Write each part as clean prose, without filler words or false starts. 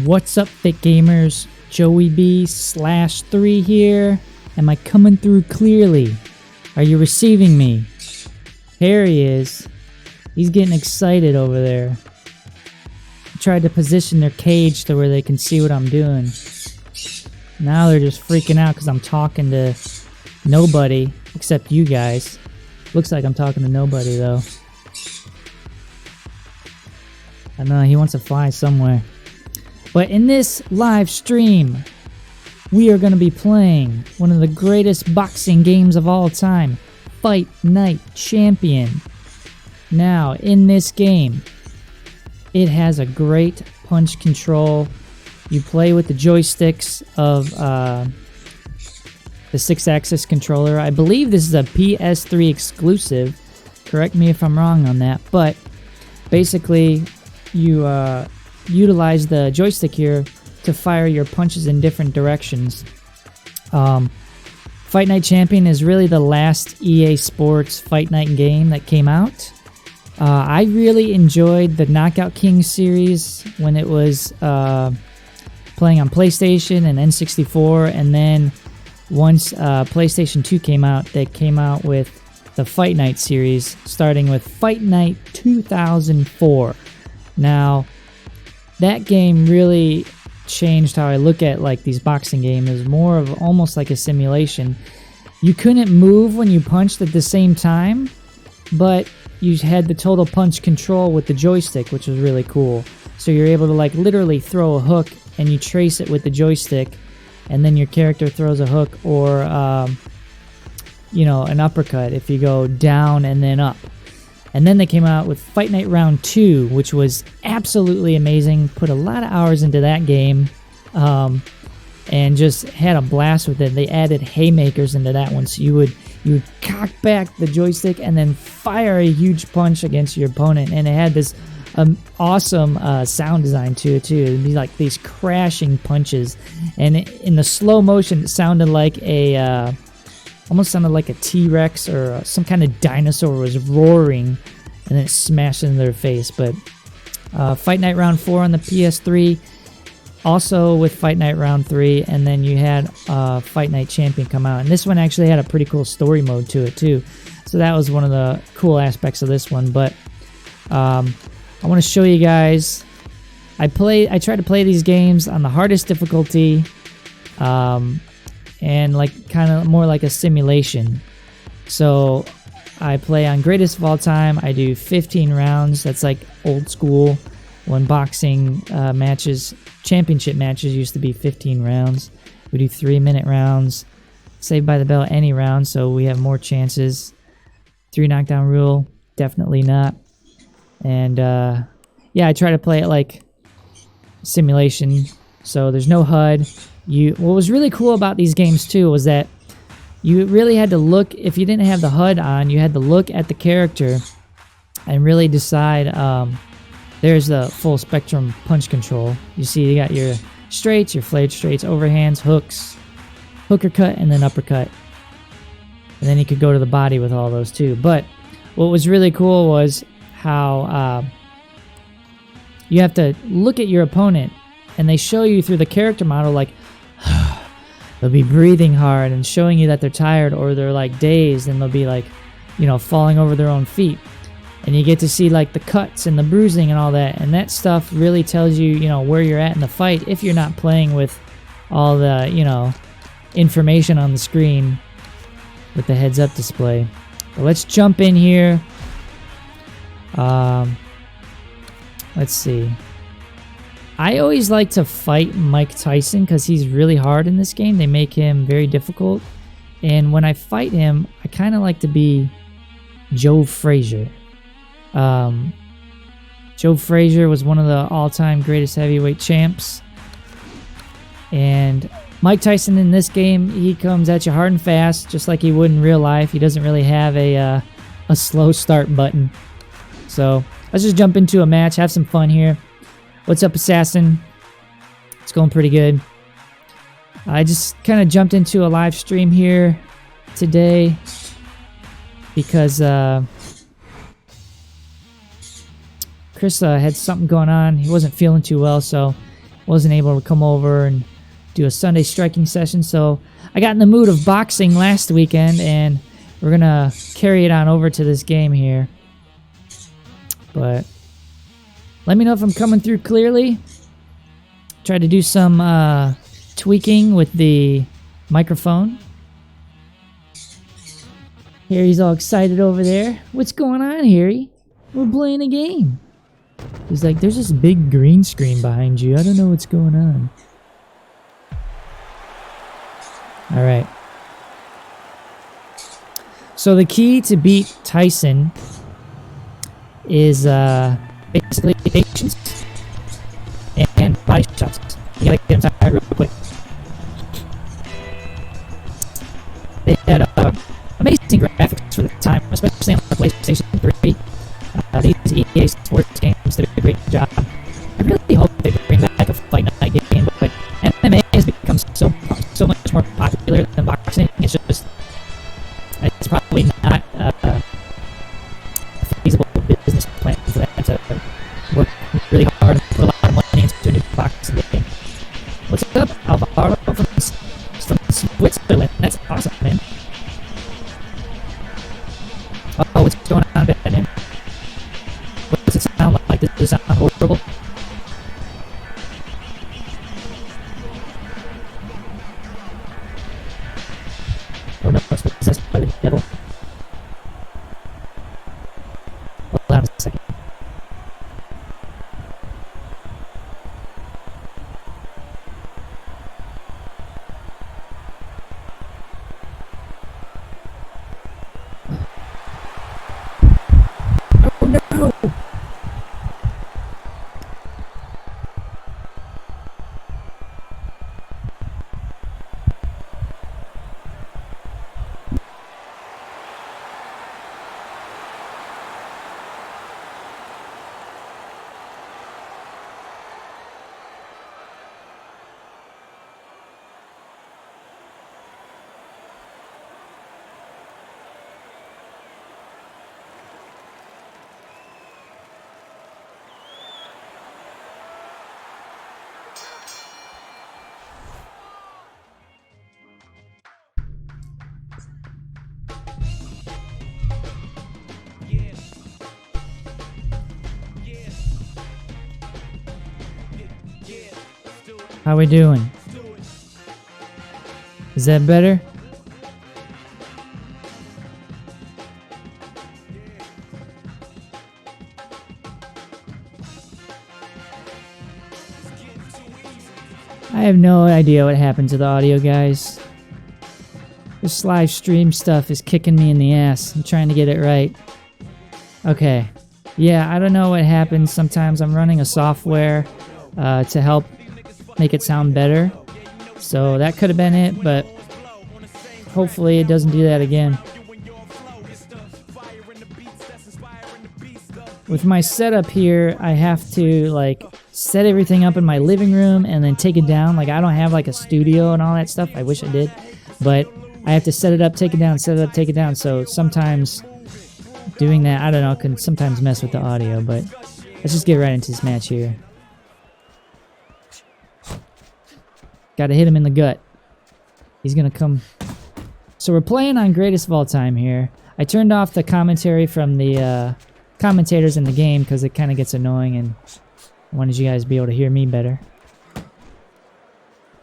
What's up, Fit Gamers? Joey B/3 here. Am I coming through clearly? Are you receiving me? Here he is. He's getting excited over there. I tried to position their cage to where they can see what I'm doing. Now they're just freaking out because I'm talking to nobody except you guys. Looks like I'm talking to nobody though. I know he wants to fly somewhere. But in this live stream, we are going to be playing one of the greatest boxing games of all time, Fight Night Champion. Now, in this game, it has a great punch control. You play with the joysticks of the 6-axis controller. I believe this is a PS3 exclusive. Correct me if I'm wrong on that. But basically, you utilize the joystick here to fire your punches in different directions. Fight Night Champion is really the last EA Sports Fight Night game that came out. I really enjoyed the Knockout King series when it was playing on PlayStation and N64, and then once PlayStation 2 came out, they came out with the Fight Night series, starting with Fight Night 2004. Now, that game really changed how I look at like these boxing games. It was more of almost like a simulation. You couldn't move when you punched at the same time, but you had the total punch control with the joystick, which was really cool. So you're able to like literally throw a hook and you trace it with the joystick, and then your character throws a hook or an uppercut if you go down and then up. And then they came out with Fight Night Round 2, which was absolutely amazing. Put a lot of hours into that game, and just had a blast with it. They added haymakers into that one, so you would cock back the joystick and then fire a huge punch against your opponent. And it had this awesome sound design to it too. It'd be like these crashing punches, and in the slow motion, it sounded like almost sounded like a T-Rex or some kind of dinosaur was roaring and then it smashed into their face. But Fight Night Round 4 on the PS3, also with Fight Night Round 3, and then you had Fight Night Champion come out. And this one actually had a pretty cool story mode to it too. So that was one of the cool aspects of this one. But I want to show you guys. I try to play these games on the hardest difficulty. And like kind of more like a simulation. So I play on greatest of all time. I do 15 rounds. That's like old school when boxing matches, championship matches used to be 15 rounds. We do 3-minute rounds. Saved by the bell any round, so we have more chances. 3 knockdown rule, definitely not. And yeah, I try to play it like simulation. So there's no HUD. What was really cool about these games too was that you really had to look, if you didn't have the HUD on, you had to look at the character and really decide. There's the full spectrum punch control. You see, you got your straights, your flayed straights, overhands, hooks, hooker cut, and then uppercut. And then you could go to the body with all those too. But what was really cool was how you have to look at your opponent, and they show you through the character model, like, they'll be breathing hard and showing you that they're tired or they're like dazed, and they'll be like, falling over their own feet. And you get to see like the cuts and the bruising and all that. And that stuff really tells you, where you're at in the fight if you're not playing with all the, information on the screen with the heads up display. But let's jump in here. Let's see. I always like to fight Mike Tyson because he's really hard in this game. They make him very difficult. And when I fight him, I kind of like to be Joe Frazier. Joe Frazier was one of the all-time greatest heavyweight champs. And Mike Tyson in this game, he comes at you hard and fast, just like he would in real life. He doesn't really have a slow start button. So let's just jump into a match, have some fun here. What's up, Assassin? It's going pretty good. I just kind of jumped into a live stream here today because Chris had something going on. He wasn't feeling too well, so wasn't able to come over and do a Sunday striking session, so I got in the mood of boxing last weekend, and we're gonna carry it on over to this game here. But let me know if I'm coming through clearly. Try to do some tweaking with the microphone. Harry's all excited over there. What's going on, Harry? We're playing a game. He's like, there's this big green screen behind you. I don't know what's going on. Alright. So the key to beat Tyson is basically patience and body shots. You gotta get him tired real quick. They had amazing graphics for the time, especially on the PlayStation 3. These EA Sports games did a great job. I really hope they bring back a Fight Night game, but MMA has become so much more popular than boxing. It's probably not a feasible business plan for that to work really hard and put a lot of money into a new boxing game. What's up, Alvaro from Switzerland? That's awesome, man. Oh, what's going on, Batman? What does it sound like? Does it sound horrible? Oh no, it's possessed by the devil. Hold on a second. Oh no! How we doing? Is that better? I have no idea what happened to the audio, guys. This live stream stuff is kicking me in the ass. I'm trying to get it right. Okay. Yeah, I don't know what happens. Sometimes I'm running a software to help make it sound better. So that could have been it, but hopefully it doesn't do that again. With my setup here, I have to like set everything up in my living room and then take it down. Like I don't have like a studio and all that stuff. I wish I did, but I have to set it up, take it down, set it up, take it down. So sometimes doing that, I don't know, can sometimes mess with the audio, but let's just get right into this match here. Got to hit him in the gut. He's going to come. So we're playing on greatest of all time here. I turned off the commentary from the commentators in the game because it kind of gets annoying and I wanted you guys to be able to hear me better.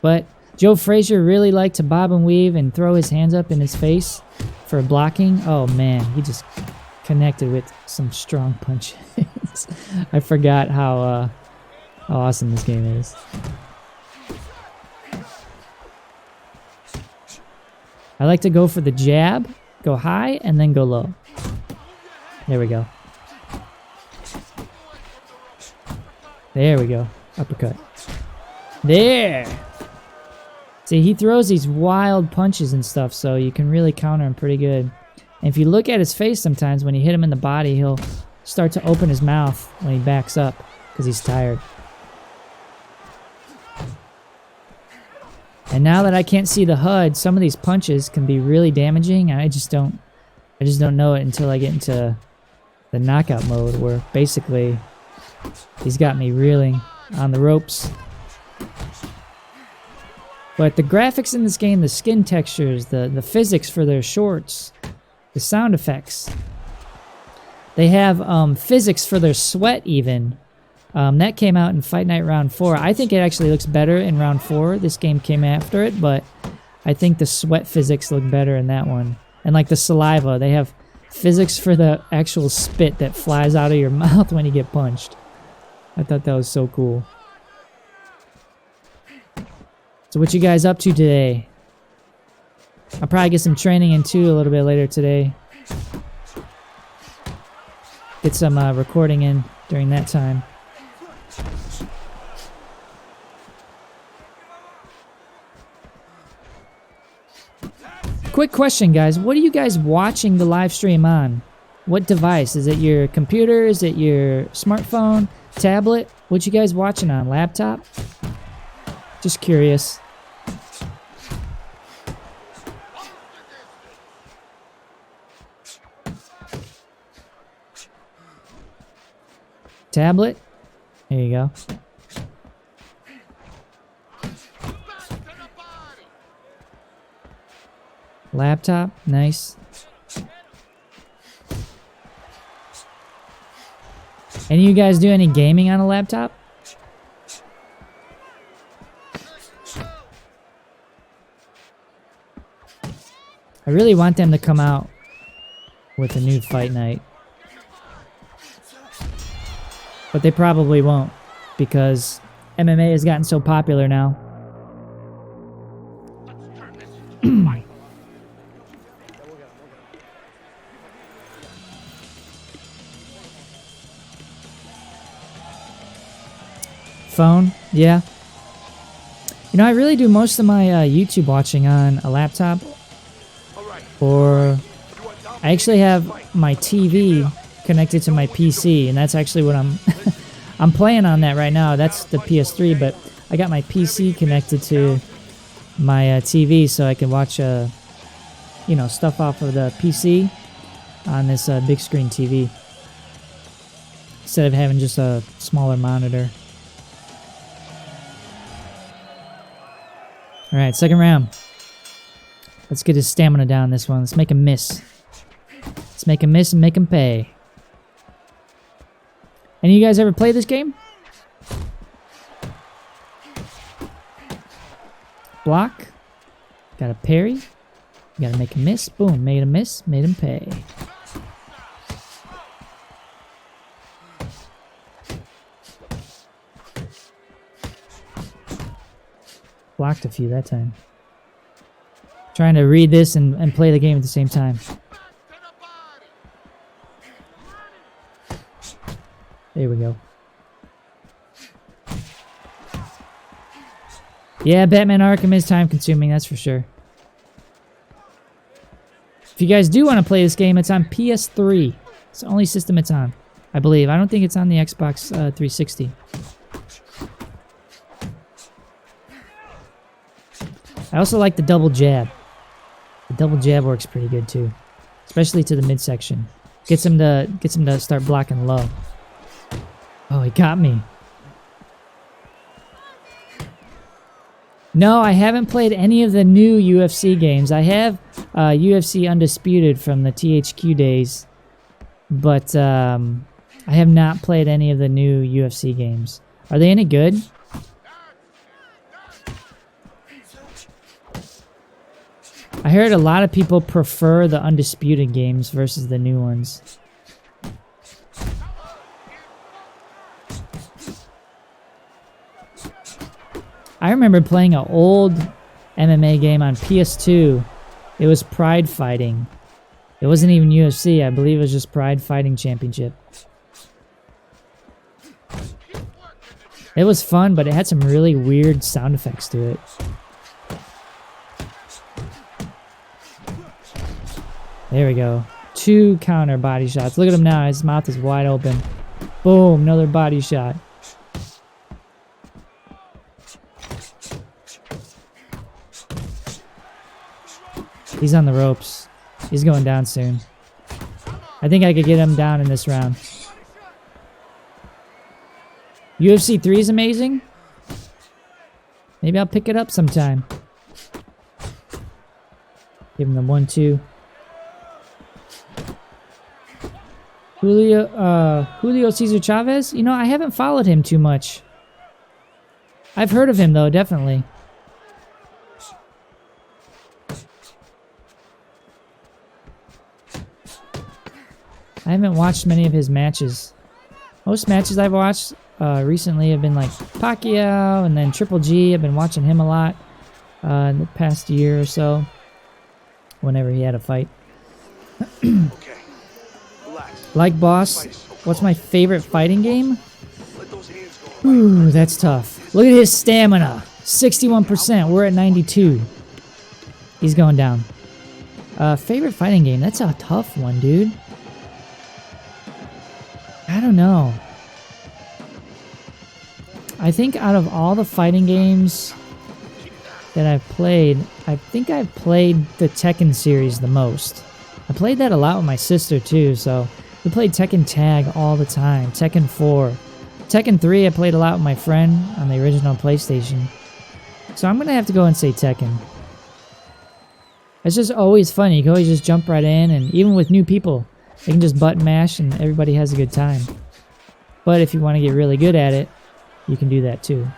But Joe Frazier really liked to bob and weave and throw his hands up in his face for blocking. Oh man, he just connected with some strong punches. I forgot how awesome this game is. I like to go for the jab, go high, and then go low. There we go. There we go. Uppercut. There! See, he throws these wild punches and stuff, so you can really counter him pretty good. And if you look at his face sometimes, when you hit him in the body, he'll start to open his mouth when he backs up, because he's tired. And now that I can't see the HUD, some of these punches can be really damaging. I just don't know it until I get into the knockout mode, where basically he's got me reeling on the ropes. But the graphics in this game, the skin textures, the physics for their shorts, the sound effects. They have physics for their sweat even. That came out in Fight Night Round 4. I think it actually looks better in Round 4. This game came after it, but I think the sweat physics look better in that one. And like the saliva, they have physics for the actual spit that flies out of your mouth when you get punched. I thought that was so cool. So what you guys up to today? I'll probably get some training in too a little bit later today. Get some recording in during that time. Quick question, guys. What are you guys watching the live stream on? What device? Is it your computer? Is it your smartphone? Tablet? What you guys watching on? Laptop? Just curious. Tablet? There you go. Laptop? Nice. Any of you guys do any gaming on a laptop? I really want them to come out with a new Fight Night. But they probably won't, because MMA has gotten so popular now. Phone? Yeah. You know, I really do most of my YouTube watching on a laptop. Or I actually have my TV connected to my PC, and that's actually what I'm I'm playing on that right now. That's the PS3, but I got my PC connected to my TV so I can watch you know, stuff off of the PC on this big screen TV instead of having just a smaller monitor. All right, second round. Let's get his stamina down this one. Let's make him miss. Let's make him miss and make him pay. Any of you guys ever play this game? Block. Got a parry. You gotta make him miss. Boom, made him miss, made him pay. Blocked a few that time. Trying to read this and play the game at the same time. There we go. Yeah, Batman Arkham is time consuming, that's for sure. If you guys do want to play this game, it's on PS3. It's the only system it's on, I believe. I don't think it's on the Xbox 360. I also like the double jab. The double jab works pretty good too, especially to the midsection. Gets him to start blocking low. Oh, he got me. No, I haven't played any of the new UFC games. I have UFC Undisputed from the THQ days, but I have not played any of the new UFC games. Are they any good? I heard a lot of people prefer the Undisputed games versus the new ones. I remember playing an old MMA game on PS2. It was Pride Fighting. It wasn't even UFC. I believe it was just Pride Fighting Championship. It was fun, but it had some really weird sound effects to it. There we go. 2 counter body shots. Look at him now. His mouth is wide open. Boom. Another body shot. He's on the ropes. He's going down soon. I think I could get him down in this round. UFC 3 is amazing. Maybe I'll pick it up sometime. Give him the 1-2. Julio Cesar Chavez? You know, I haven't followed him too much. I've heard of him, though, definitely. I haven't watched many of his matches. Most matches I've watched recently have been like Pacquiao and then Triple G. I've been watching him a lot in the past year or so. Whenever he had a fight. Like Boss, what's my favorite fighting game? Ooh, that's tough. Look at his stamina. 61%. We're at 92. He's going down. Favorite fighting game? That's a tough one, dude. I don't know. I think out of all the fighting games that I've played, I think I've played the Tekken series the most. I played that a lot with my sister too, so we played Tekken Tag all the time. Tekken 4. Tekken 3 I played a lot with my friend on the original PlayStation. So I'm going to have to go and say Tekken. It's just always fun. You can always just jump right in, and even with new people, they can just button mash and everybody has a good time. But if you want to get really good at it, you can do that too.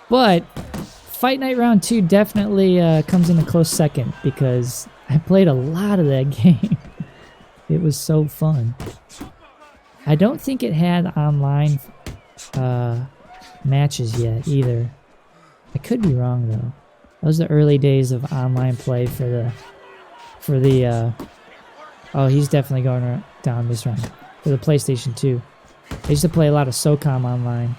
But Fight Night Round 2 definitely comes in a close second because I played a lot of that game. It was so fun. I don't think it had online matches yet either. I could be wrong though. Those are the early days of online play for the oh, he's definitely going down this round for the PlayStation 2. I used to play a lot of SOCOM online.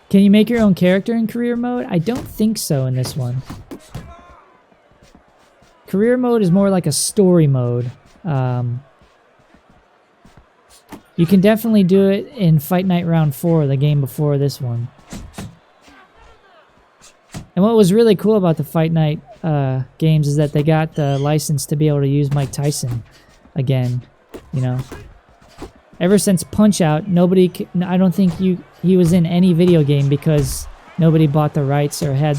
Can you make your own character in career mode? I don't think so in this one. Career mode is more like a story mode. You can definitely do it in Fight Night Round 4, the game before this one. And what was really cool about the Fight Night games is that they got the license to be able to use Mike Tyson again, you know. Ever since Punch-Out, I don't think he was in any video game because nobody bought the rights or had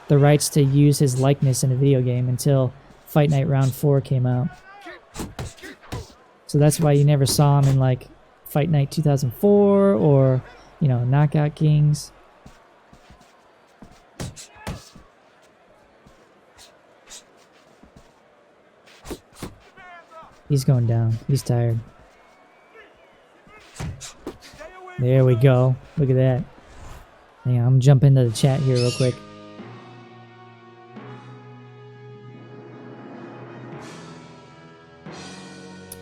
the rights to use his likeness in a video game until Fight Night Round 4 came out. So that's why you never saw him in like Fight Night 2004 or, you know, Knockout Kings. He's going down. He's tired. There we go. Look at that. Hang on, I'm jumping into the chat here real quick.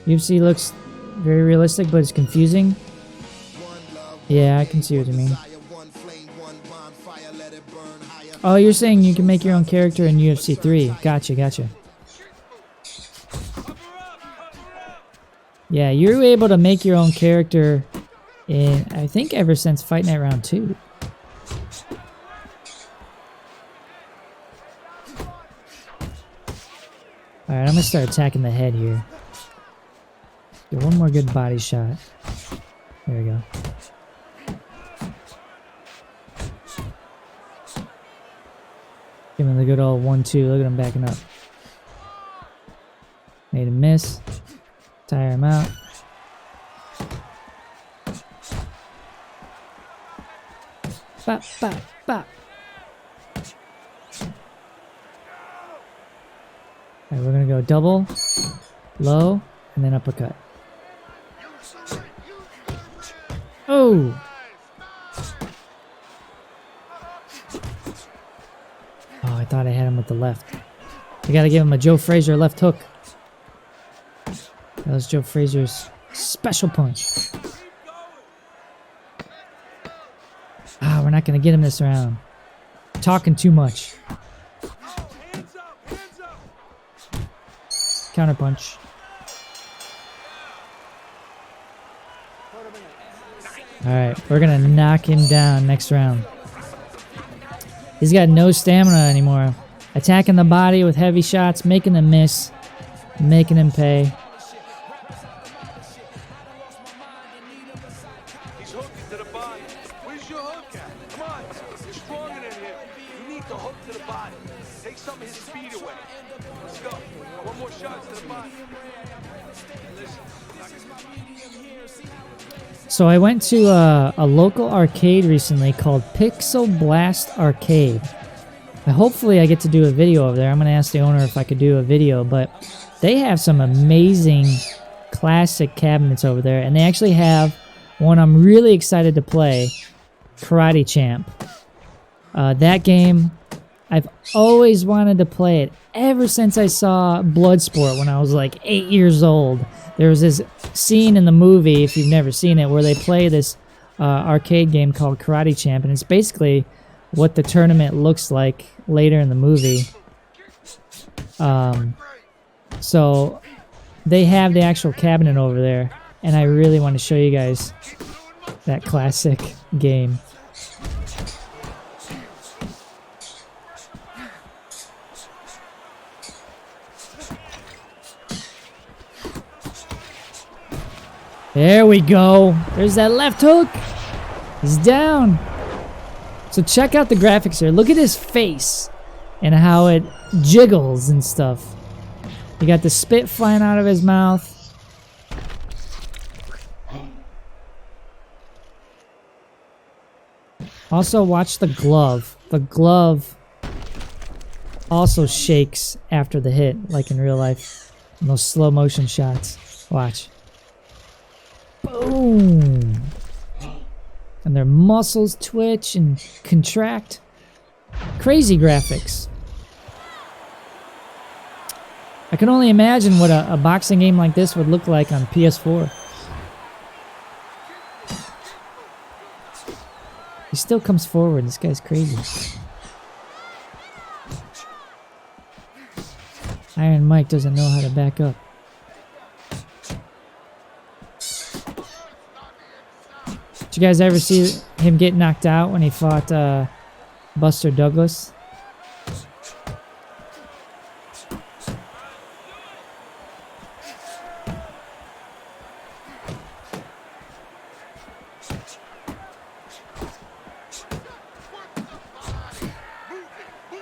UFC looks very realistic, but it's confusing. Yeah, I can see what you mean. Oh, you're saying you can make your own character in UFC 3. Gotcha, gotcha. Yeah, you're able to make your own character in, I think, ever since Fight Night Round 2. Alright, I'm gonna start attacking the head here. Get one more good body shot. There we go. Give him the good old 1-2. Look at him backing up. Made him miss. Tire him out. Bop, bop, bop. Alright, we're gonna go double, low, and then uppercut. Oh! Oh, I thought I had him with the left. I gotta give him a Joe Frazier left hook. That was Joe Frazier's special punch. Ah, we're not gonna get him this round. Talking too much. Counter punch. Alright, we're gonna knock him down next round. He's got no stamina anymore. Attacking the body with heavy shots, making him miss, making him pay. He's hooking to the body. Where's your hook at? Come on, you're stronger than him. So I went to a local arcade recently called Pixel Blast Arcade. Hopefully I get to do a video over there. I'm going to ask the owner if I could do a video, but they have some amazing classic cabinets over there, and they actually have one I'm really excited to play, Karate Champ. That game, I've always wanted to play it ever since I saw Bloodsport when I was like 8 years old. There was this scene in the movie, if you've never seen it, where they play this arcade game called Karate Champ, and it's basically what the tournament looks like later in the movie. So they have the actual cabinet over there, and I really want to show you guys that classic game. There we go. There's that left hook. He's down. So check out the graphics here. Look at his face and how it jiggles and stuff. You got the spit flying out of his mouth. Also, watch the glove. The glove also shakes after the hit, like in real life. In those slow motion shots. Watch. Boom! And their muscles twitch and contract. Crazy graphics. I can only imagine what a boxing game like this would look like on PS4. He still comes forward. This guy's crazy. Iron Mike doesn't know how to back up. Did you guys ever see him get knocked out when he fought Buster Douglas?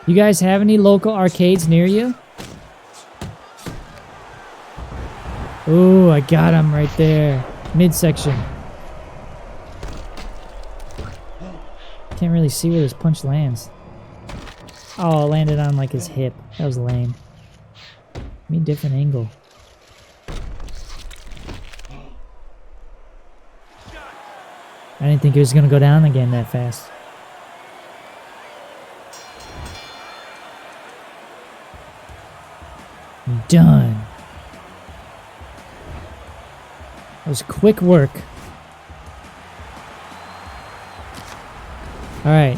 You guys have any local arcades near you? Ooh, I got him right there. Midsection. Can't really see where this punch lands. Oh, it landed on like his hip. That was lame. Give me a different angle. I didn't think he was gonna go down again that fast. I'm done. That was quick work. Alright.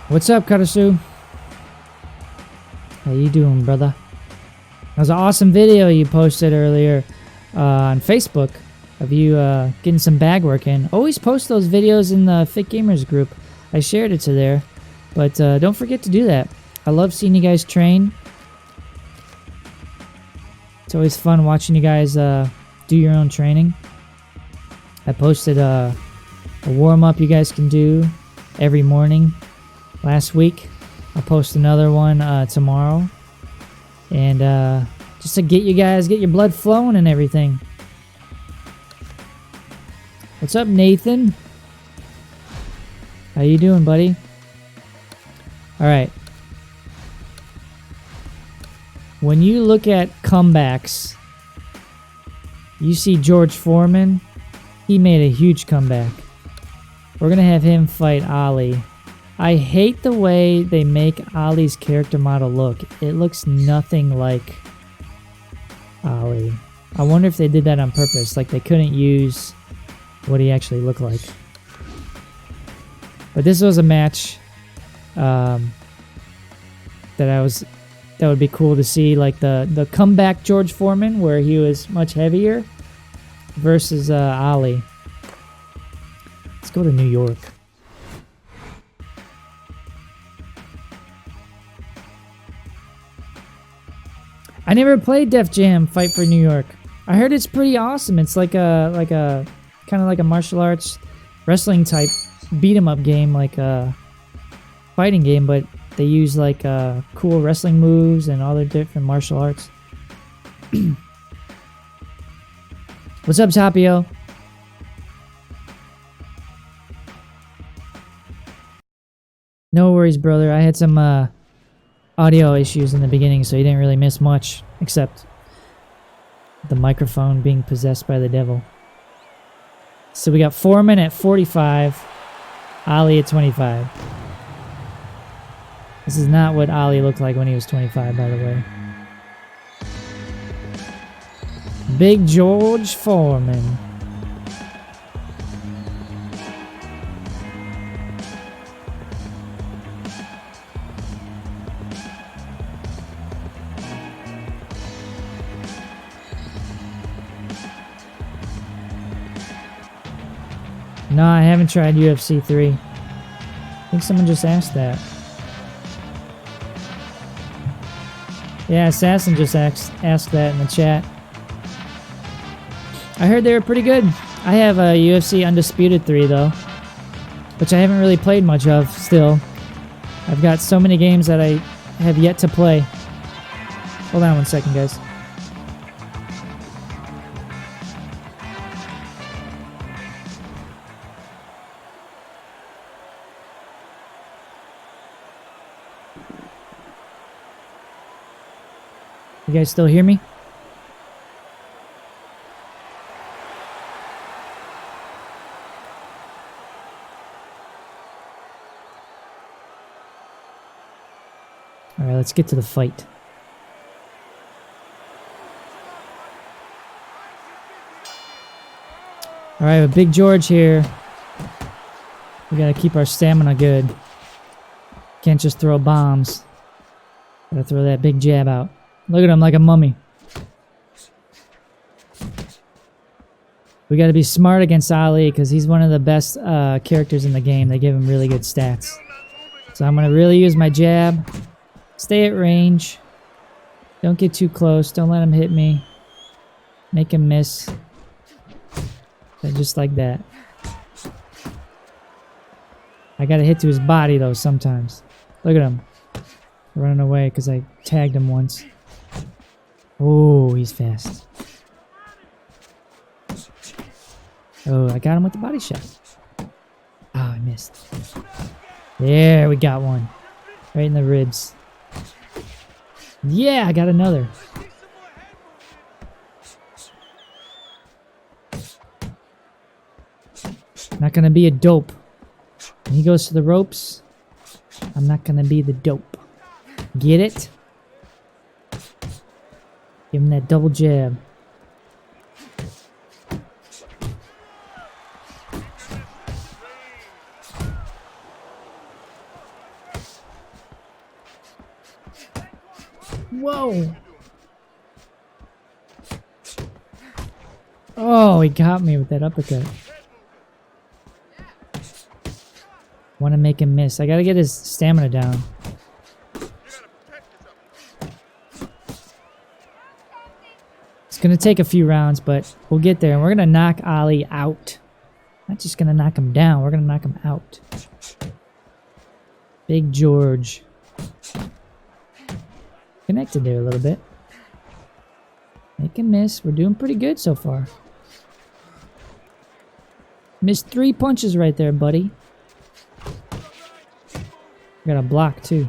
What's up, Karasu? How you doing, brother? That was an awesome video you posted earlier on Facebook of you getting some bag work in. Always post those videos in the Fit Gamers group. I shared it to there. But don't forget to do that. I love seeing you guys train. It's always fun watching you guys do your own training. I posted a warm-up you guys can do every morning last week. I'll post another one tomorrow. And just to get you guys, get your blood flowing and everything. What's up, Nathan? How you doing, buddy? Alright. When you look at comebacks, you see George Foreman. He made a huge comeback. We're going to have him fight Ali. I hate the way they make Ali's character model look. It looks nothing like Ali. I wonder if they did that on purpose. Like they couldn't use what he actually looked like. But this was a match that would be cool to see, like the comeback George Foreman where he was much heavier versus Ali. Let's go to New York. I never played Def Jam Fight for New York. I heard it's pretty awesome. It's like a kind of like a martial arts wrestling type beat 'em up game, like a fighting game, but They use like cool wrestling moves and all their different martial arts. What's up, Tapio? No worries, brother. I had some audio issues in the beginning, so you didn't really miss much, except the microphone being possessed by the devil. So we got Foreman at 45, Ali at 25. This is not what Ali looked like when he was 25, by the way. Big George Foreman. No, I haven't tried UFC 3. I think someone just asked that. Yeah, Assassin just asked that in the chat. I heard they were pretty good. I have a UFC Undisputed 3 though, which I haven't really played much of still. I've got so many games that I have yet to play. Hold on one second, guys. You guys still hear me? Alright, let's get to the fight. Alright, with Big George here, we gotta keep our stamina good. Can't just throw bombs. Gotta throw that big jab out. Look at him like a mummy. We gotta be smart against Ali because he's one of the best characters in the game. They give him really good stats. So I'm gonna really use my jab. Stay at range. Don't get too close. Don't let him hit me. Make him miss. And just like that. I gotta hit to his body though sometimes. Look at him. Running away because I tagged him once. Oh, he's fast. Oh, I got him with the body shot. Oh, I missed. There, we got one. Right in the ribs. Yeah, I got another. Not gonna be a dope. When he goes to the ropes, I'm not gonna be the dope. Get it? Give him that double jab. Whoa! Oh, he got me with that uppercut. Want to make him miss. I gotta get his stamina down. It's gonna take a few rounds, but we'll get there. And we're gonna knock Ali out. Not just gonna knock him down, we're gonna knock him out. Big George. Connected there a little bit. Make him miss. We're doing pretty good so far. Missed 3 punches right there, buddy. Got a block too.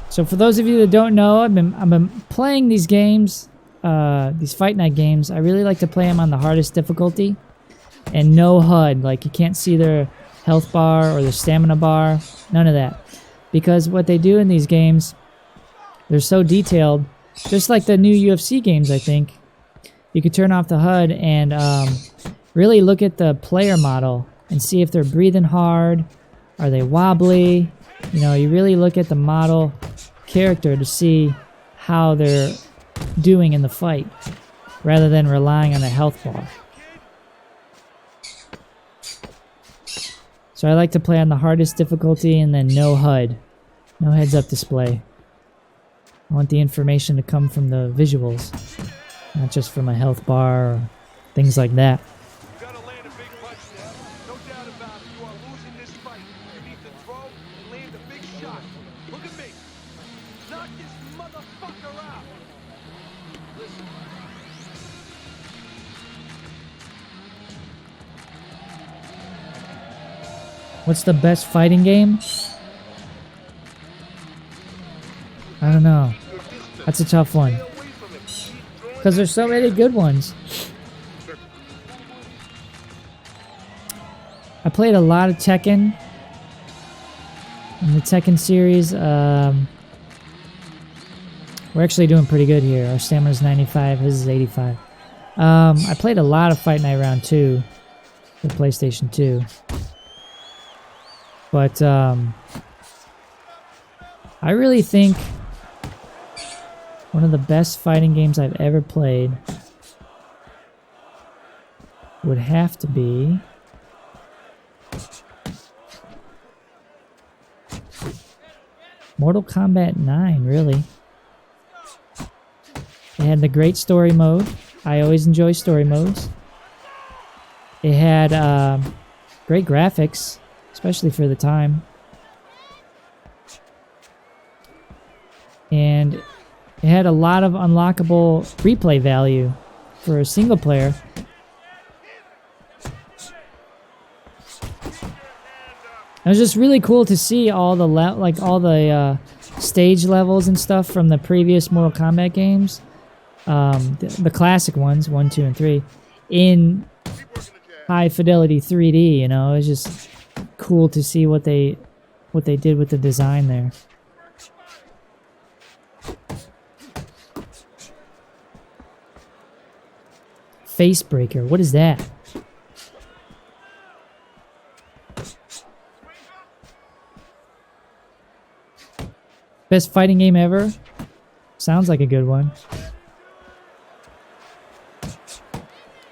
So for those of you that don't know, I've been playing these games, these Fight Night games. I really like to play them on the hardest difficulty and no HUD. Like you can't see their health bar or their stamina bar. None of that. Because what they do in these games, they're so detailed. Just like the new UFC games, I think. You could turn off the HUD and really look at the player model and see if they're breathing hard. Are they wobbly? You know, you really look at the model character to see how they're doing in the fight rather than relying on the health bar. So I like to play on the hardest difficulty and then no HUD. No heads-up display. I want the information to come from the visuals, not just from a health bar or things like that. You gotta land a big punch now. No doubt about it. You are losing this fight. bro. Land a big shot. Look at me. Knock this motherfucker out. Listen. What's the best fighting game? I don't know. That's a tough one. Because there's so many good ones. I played a lot of Tekken. In the Tekken series, we're actually doing pretty good here. Our stamina's 95, his is 85. I played a lot of Fight Night Round 2 for PlayStation 2. But I really think one of the best fighting games I've ever played would have to be Mortal Kombat 9, really. It had the great story mode. I always enjoy story modes. It had great graphics, especially for the time. And it had a lot of unlockable replay value for a single player. It was just really cool to see all the stage levels and stuff from the previous Mortal Kombat games, the classic ones, 1, 2, and 3, in high fidelity 3D. You know, it was just cool to see what they did with the design there. Facebreaker, what is that? Best fighting game ever? Sounds like a good one.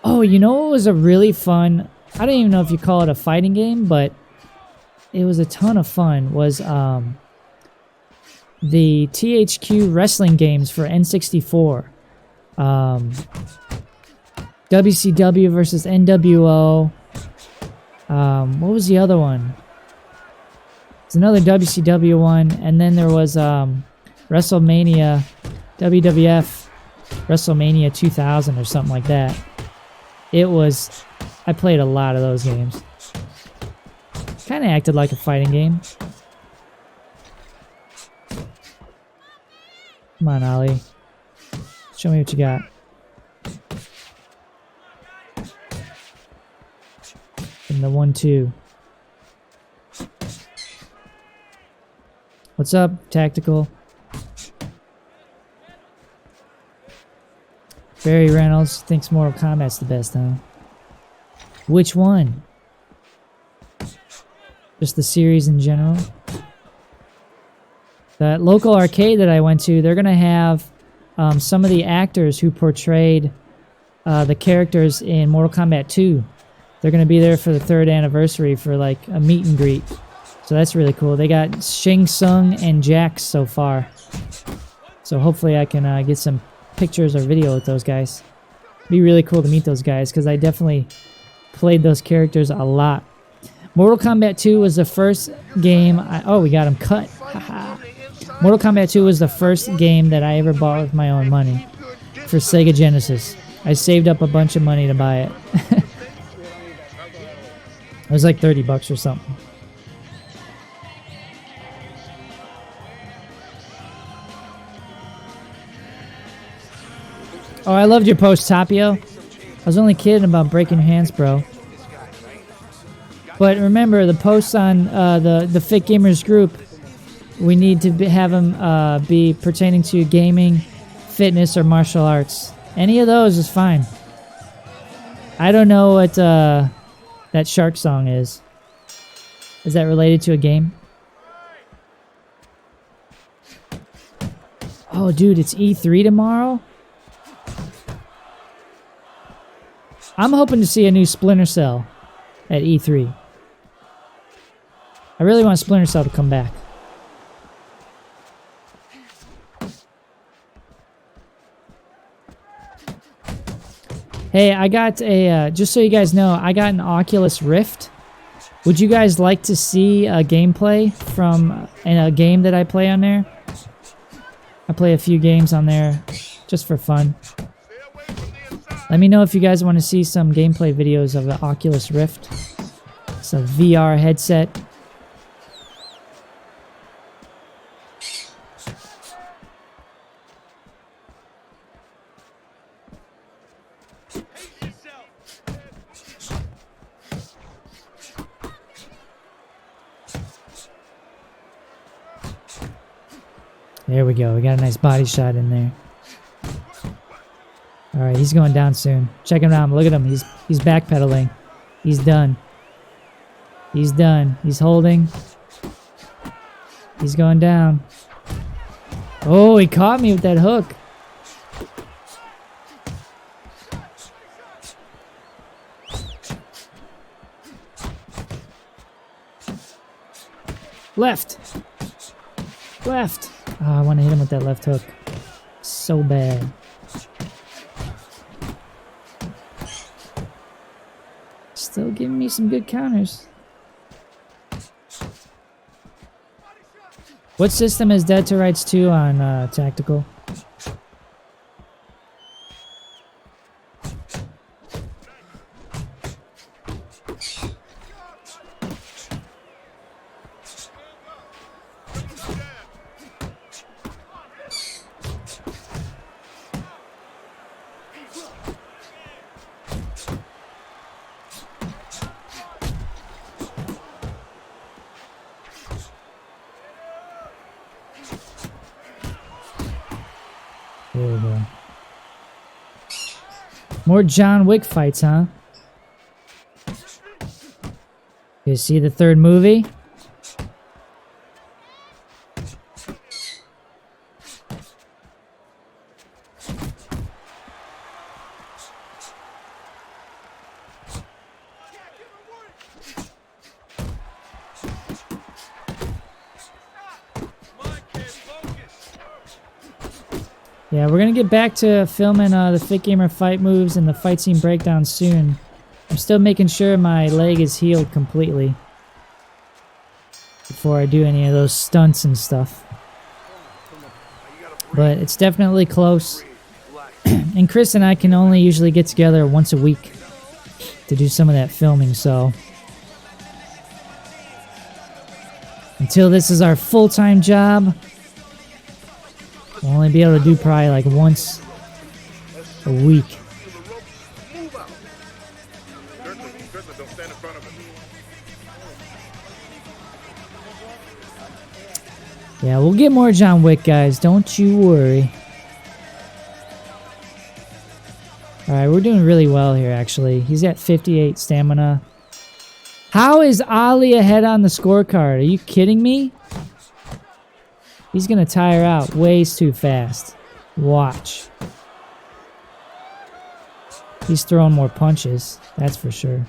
Oh, you know what was a really fun... I don't even know if you call it a fighting game, but it was a ton of fun. Was the THQ wrestling games for N64. WCW versus NWO. What was the other one? It's another WCW one, and then there was WrestleMania, WWF WrestleMania 2000 or something like that. It was... I played a lot of those games. Kind of acted like a fighting game. Come on, Ollie. Show me what you got. And the 1-2. What's up, Tactical? Barry Reynolds thinks Mortal Kombat's the best, huh? Which one? Just the series in general? The local arcade that I went to, they're going to have some of the actors who portrayed the characters in Mortal Kombat 2. They're going to be there for the 3rd anniversary for like a meet and greet. So that's really cool. They got Shang Tsung and Jax so far. So hopefully I can get some pictures or video with those guys. It'd be really cool to meet those guys because I definitely played those characters a lot. Mortal Kombat 2 was the first game... oh, we got him cut. Mortal Kombat 2 was the first game that I ever bought with my own money for Sega Genesis. I saved up a bunch of money to buy it. It was like 30 bucks or something. Oh, I loved your post, Tapio. I was only kidding about breaking your hands, bro. But remember, the posts on the Fit Gamers group, we need to have them be pertaining to gaming, fitness, or martial arts. Any of those is fine. I don't know what that shark song is. Is that related to a game? Oh, dude, it's E3 tomorrow? I'm hoping to see a new Splinter Cell at E3. I really want Splinter Cell to come back. Hey, I got a, just so you guys know, I got an Oculus Rift. Would you guys like to see a gameplay from a game that I play on there? I play a few games on there just for fun. Let me know if you guys want to see some gameplay videos of the Oculus Rift. It's a VR headset. There we go. We got a nice body shot in there. Alright, he's going down soon. Check him out. Look at him. He's backpedaling. He's done. He's done. He's holding. He's going down. Oh, he caught me with that hook. Left. Left. Oh, I want to hit him with that left hook. So bad. Still giving me some good counters. What system is Dead to Rights 2 on Tactical? There we go. More John Wick fights, huh? You see the third movie? Yeah, we're gonna get back to filming the Fit Gamer fight moves and the fight scene breakdown soon. I'm still making sure my leg is healed completely before I do any of those stunts and stuff. But it's definitely close. And Chris and I can only usually get together once a week to do some of that filming, so until this is our full-time job, we'll only be able to do probably like once a week. Yeah, we'll get more John Wick, guys. Don't you worry. Alright, we're doing really well here, actually. He's at 58 stamina. How is Ali ahead on the scorecard? Are you kidding me? He's gonna tire out ways too fast. Watch. He's throwing more punches, that's for sure.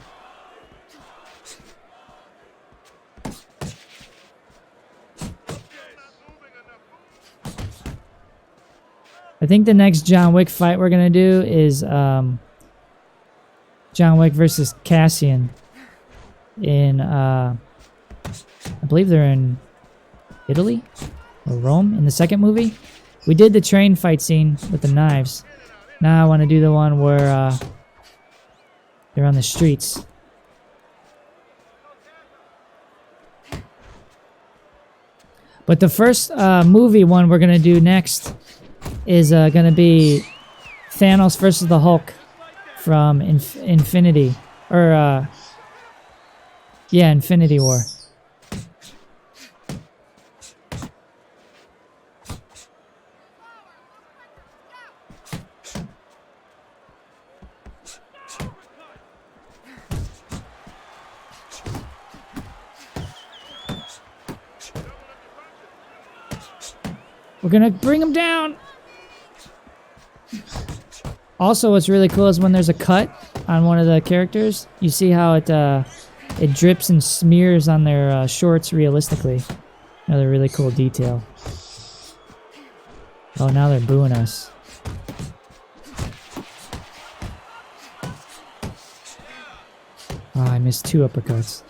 I think the next John Wick fight we're gonna do is John Wick versus Cassian in I believe they're in Italy or Rome in the second movie. We did the train fight scene with the knives. Now I want to do the one where they're on the streets. But the first movie one we're gonna do next is gonna be Thanos versus the Hulk from Infinity, or yeah, Infinity War. We're gonna bring him down. Also, what's really cool is when there's a cut on one of the characters, you see how it drips and smears on their shorts realistically. Another really cool detail. Oh, now they're booing us. Oh, I missed 2 uppercuts.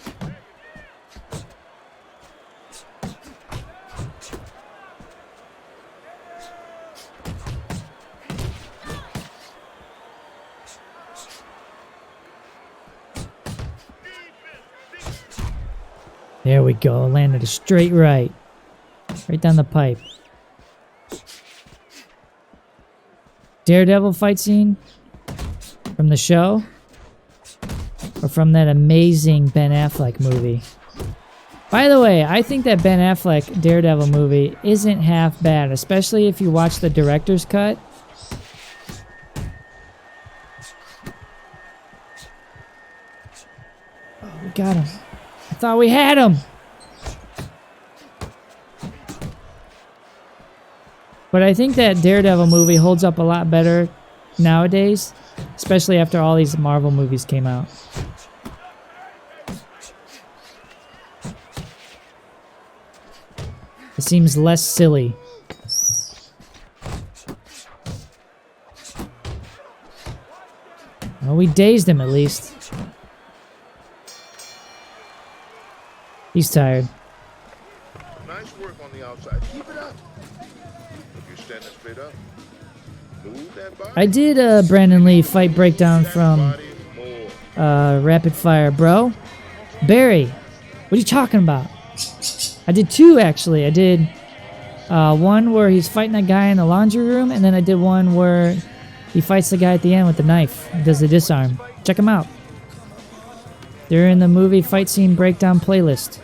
There we go. Landed a straight right. Right down the pipe. Daredevil fight scene from the show or from that amazing Ben Affleck movie. By the way, I think that Ben Affleck Daredevil movie isn't half bad, especially if you watch the director's cut. Oh, we got him. I thought we had him. But I think that Daredevil movie holds up a lot better nowadays, especially after all these Marvel movies came out. It seems less silly. Well, we dazed him at least. He's tired. Nice work on the outside. Keep it up. If you're standing straight up, move that body. I did Brandon Lee fight breakdown from Rapid Fire, bro. Barry, what are you talking about? I did two, actually. I did one where he's fighting a guy in the laundry room, and then I did one where he fights the guy at the end with the knife. He does the disarm. Check them out. They're in the movie fight scene breakdown playlist.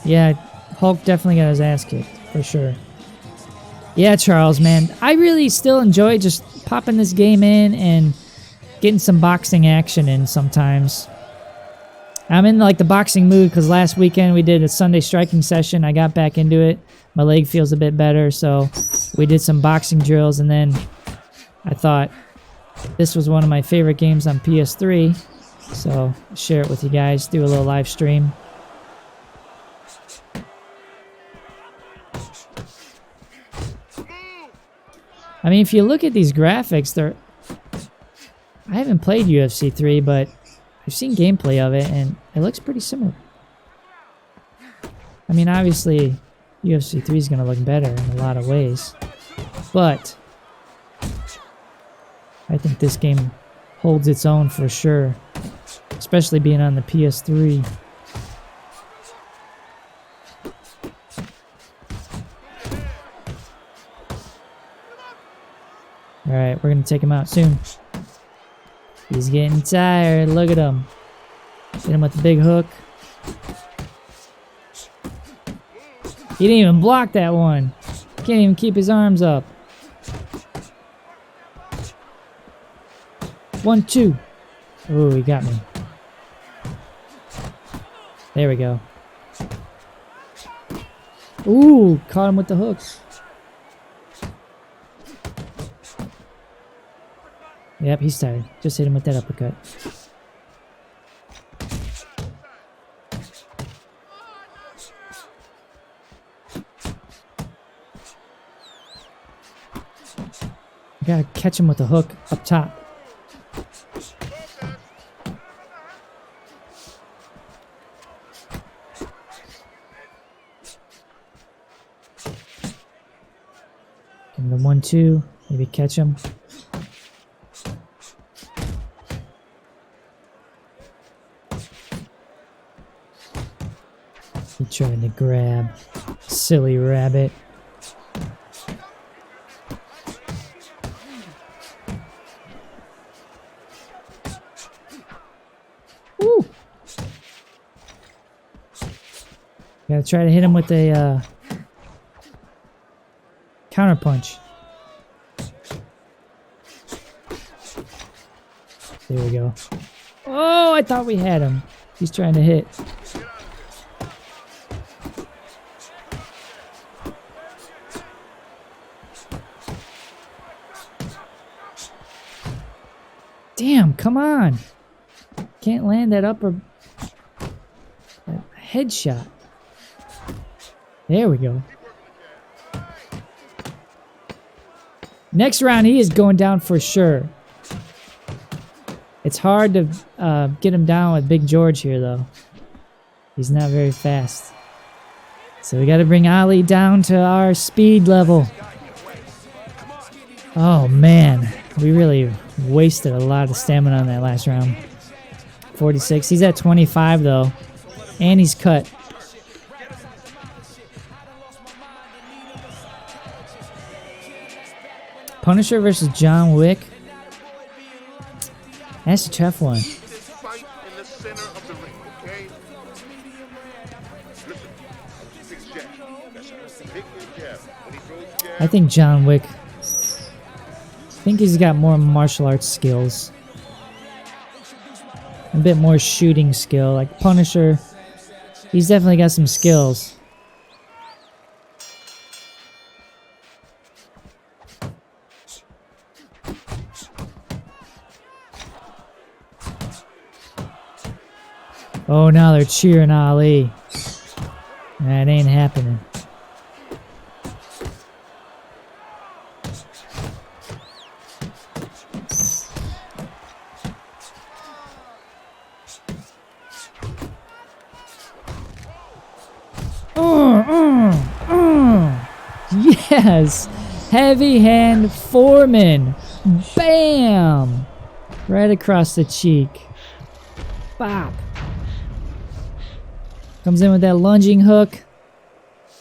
Yeah, Hulk definitely got his ass kicked, for sure. Yeah, Charles, man. I really still enjoy just popping this game in and getting some boxing action in sometimes. I'm in like the boxing mood because last weekend we did a Sunday striking session. I got back into it. My leg feels a bit better, so we did some boxing drills, and then I thought this was one of my favorite games on PS3, so I'll share it with you guys, do a little live stream. I mean, if you look at these graphics, I haven't played UFC 3, but I've seen gameplay of it, and it looks pretty similar. I mean, obviously, UFC 3 is going to look better in a lot of ways, but I think this game holds its own for sure, especially being on the PS3. Alright, we're going to take him out soon. He's getting tired. Look at him. Hit him with the big hook. He didn't even block that one. Can't even keep his arms up. 1, 2. Ooh, he got me. There we go. Ooh, caught him with the hooks. Yep, he's tired. Just hit him with that uppercut. I gotta catch him with a hook up top. Give him the 1, 2. Maybe catch him. He trying to grab. Silly rabbit. Woo! Gotta try to hit him with a counter punch. There we go. Oh, I thought we had him. He's trying to hit. Damn, come on. Can't land that upper headshot. There we go. Next round, he is going down for sure. It's hard to get him down with Big George here, though. He's not very fast. So we got to bring Ali down to our speed level. Oh, man. We really wasted a lot of stamina on that last round. 46. He's at 25 though. And he's cut. Punisher versus John Wick. That's a tough one. Keep this fight in the center of the ring, okay? Listen, big jab. That's a big jab. When he throws jab, I think John Wick. I think he's got more martial arts skills. A bit more shooting skill. Like Punisher, he's definitely got some skills. Oh, now they're cheering Ali. That ain't happening. Yes! Heavy hand Foreman. Bam! Right across the cheek. Bop. Comes in with that lunging hook.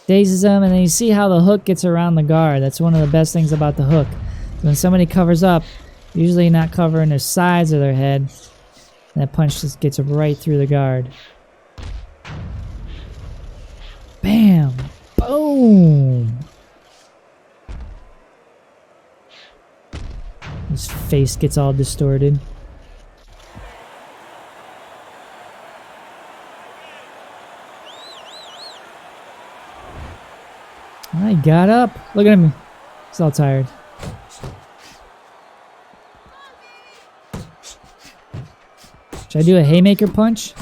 Dazes him, and then you see how the hook gets around the guard. That's one of the best things about the hook. When somebody covers up, usually not covering their sides of their head, and that punch just gets right through the guard. Bam! Boom! His face gets all distorted. I got up. Look at him. He's all tired. Should I do a haymaker punch?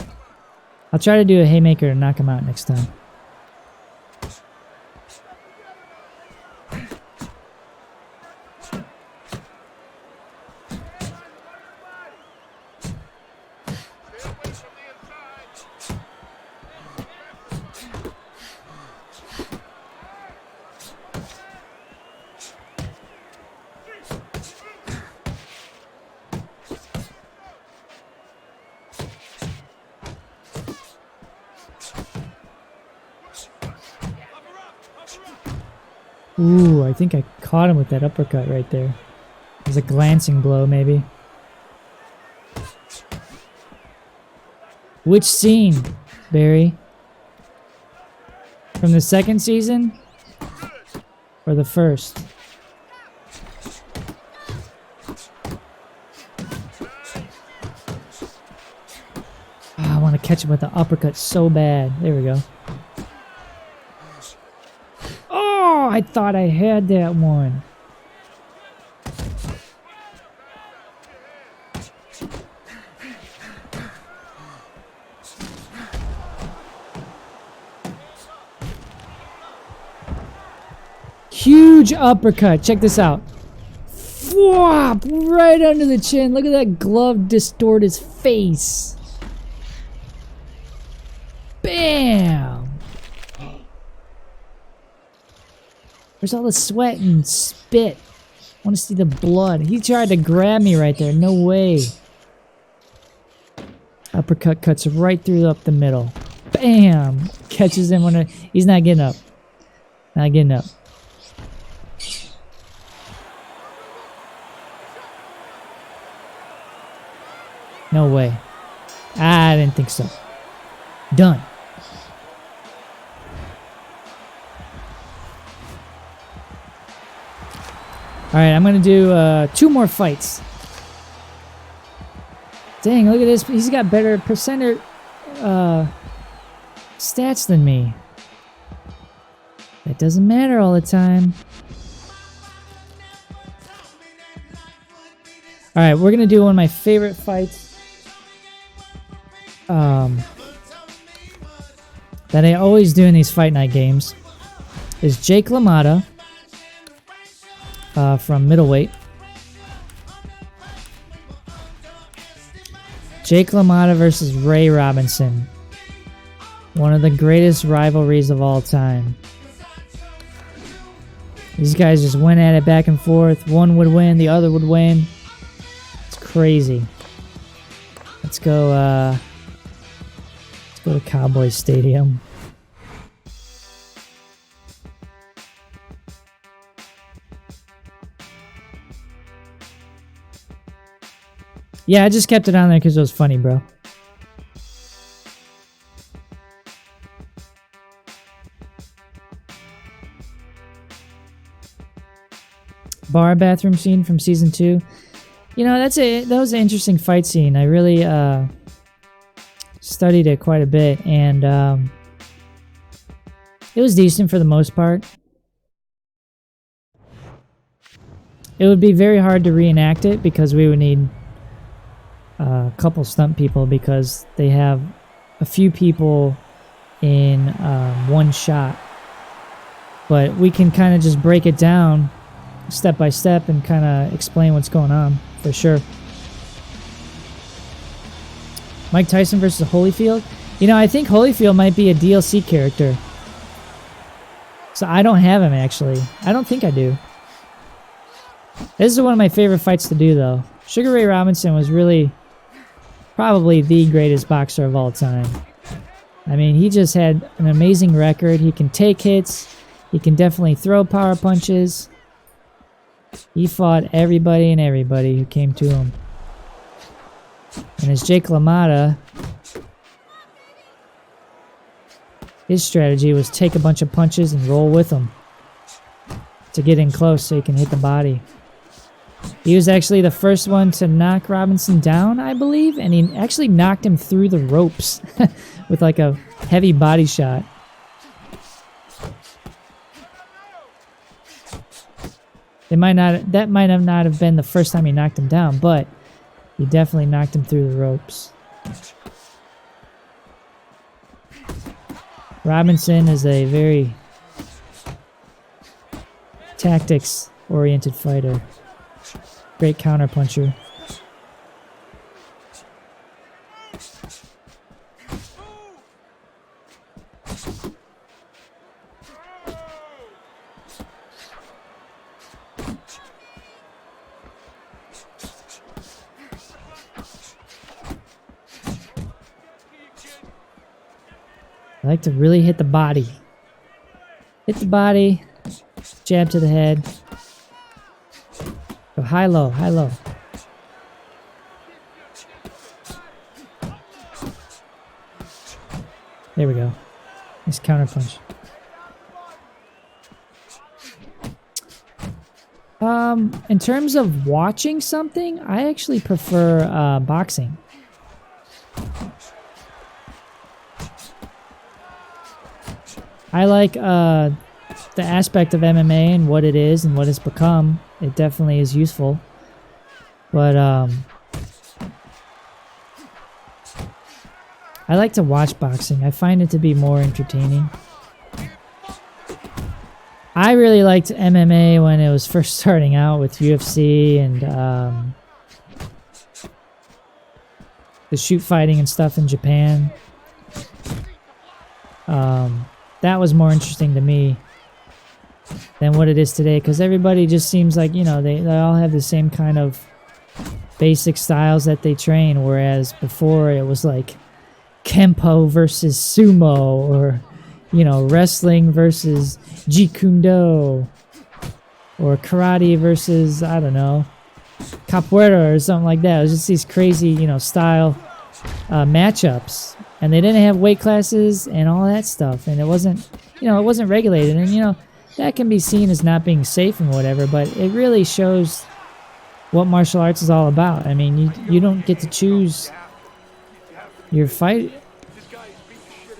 I'll try to do a haymaker to knock him out next time. Ooh, I think I caught him with that uppercut right there. It was a glancing blow, maybe. Which scene, Barry? From the second season? Or the first? Oh, I want to catch him with the uppercut so bad. There we go. Oh, I thought I had that one. Huge uppercut. Check this out. Whop! Right under the chin. Look at that glove distort his face. Bam! Where's all the sweat and spit? I want to see the blood. He tried to grab me right there. No way. Uppercut cuts right through up the middle. Bam! Catches him when he's not getting up. Not getting up. No way. I didn't think so. Done. Alright, I'm going to do 2 more fights. Dang, look at this. He's got better percenter stats than me. That doesn't matter all the time. Alright, we're going to do one of my favorite fights. That I always do in these Fight Night games. Is Jake LaMotta. From middleweight. Jake LaMotta versus Ray Robinson. One of the greatest rivalries of all time. These guys just went at it back and forth. One would win, the other would win. It's crazy. It's go to Cowboy Stadium. Yeah, I just kept it on there because it was funny, bro. Bar bathroom scene from season 2. You know, that was an interesting fight scene. I really studied it quite a bit, and it was decent for the most part. It would be very hard to reenact it because we would need a couple stunt people because they have a few people in one shot. But we can kind of just break it down step by step and kind of explain what's going on for sure. Mike Tyson versus Holyfield. You know, I think Holyfield might be a DLC character. So I don't have him actually. I don't think I do. This is one of my favorite fights to do though. Sugar Ray Robinson was really probably the greatest boxer of all time. I mean, he just had an amazing record. He can take hits. He can definitely throw power punches. He fought everybody and everybody who came to him. And as Jake LaMotta, his strategy was take a bunch of punches and roll with them to get in close so he can hit the body. He was actually the first one to knock Robinson down, I believe, and he actually knocked him through the ropes with like a heavy body shot. That might not have been the first time he knocked him down, but he definitely knocked him through the ropes. Robinson is a very tactics-oriented fighter. Great counterpuncher. I like to really hit the body. Hit the body, jab to the head. Go high, low, high, low. There we go. Nice counter punch. In terms of watching something, I actually prefer boxing. I like the aspect of MMA and what it is and what it's become. It definitely is useful. But I like to watch boxing. I find it to be more entertaining. I really liked MMA when it was first starting out with UFC and the shoot fighting and stuff in Japan. That was more interesting to me than what it is today, because everybody just seems like, you know, they all have the same kind of basic styles that they train, whereas before it was like Kempo versus Sumo, or, you know, wrestling versus Jeet Kune Do, or karate versus, I don't know, capoeira or something like that. It was just these crazy, you know, style matchups. And they didn't have weight classes and all that stuff. And it wasn't, you know, it wasn't regulated. And, you know, that can be seen as not being safe and whatever, but it really shows what martial arts is all about. I mean, you don't get to choose your fight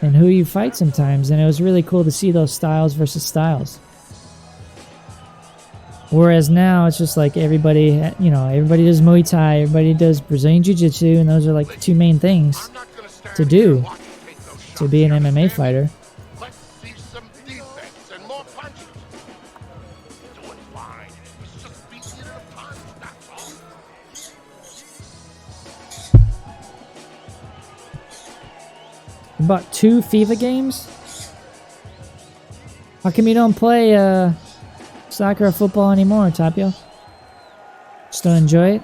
and who you fight sometimes. And it was really cool to see those styles versus styles. Whereas now it's just like everybody, you know, everybody does Muay Thai, everybody does Brazilian Jiu-Jitsu, and those are like the two main things to do to be an MMA fighter. Let's see some defense and more punches. Doing fine. It's just beating it a punch, that's all. You bought 2 FIFA games? How come you don't play soccer or football anymore, Tapio? Just don't enjoy it?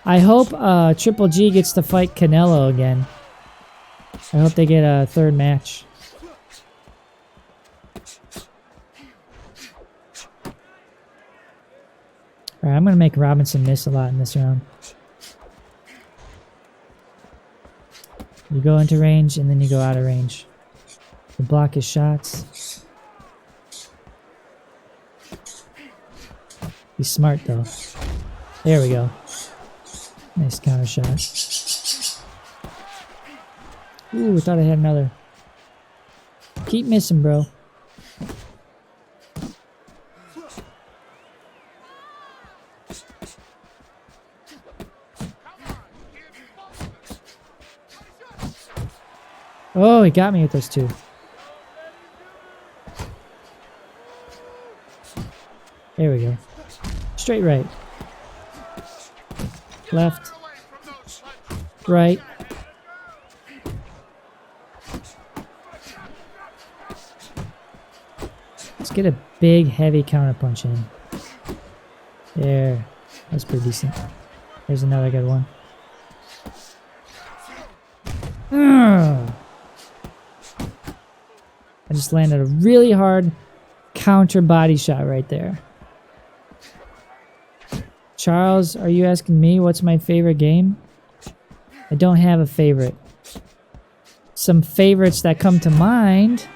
I hope Triple G gets to fight Canelo again. I hope they get a third match. Alright, I'm going to make Robinson miss a lot in this round. You go into range, and then you go out of range. You block his shots. He's smart, though. There we go. Nice counter shot. Ooh, I thought I had another. Keep missing, bro. Oh, he got me with those two. There we go. Straight right. Left. Right. Let's get a big, heavy counter punch in. There. That's pretty decent. There's another good one. I just landed a really hard counter body shot right there. Charles, are you asking me what's my favorite game? I don't have a favorite. Some favorites that come to mind.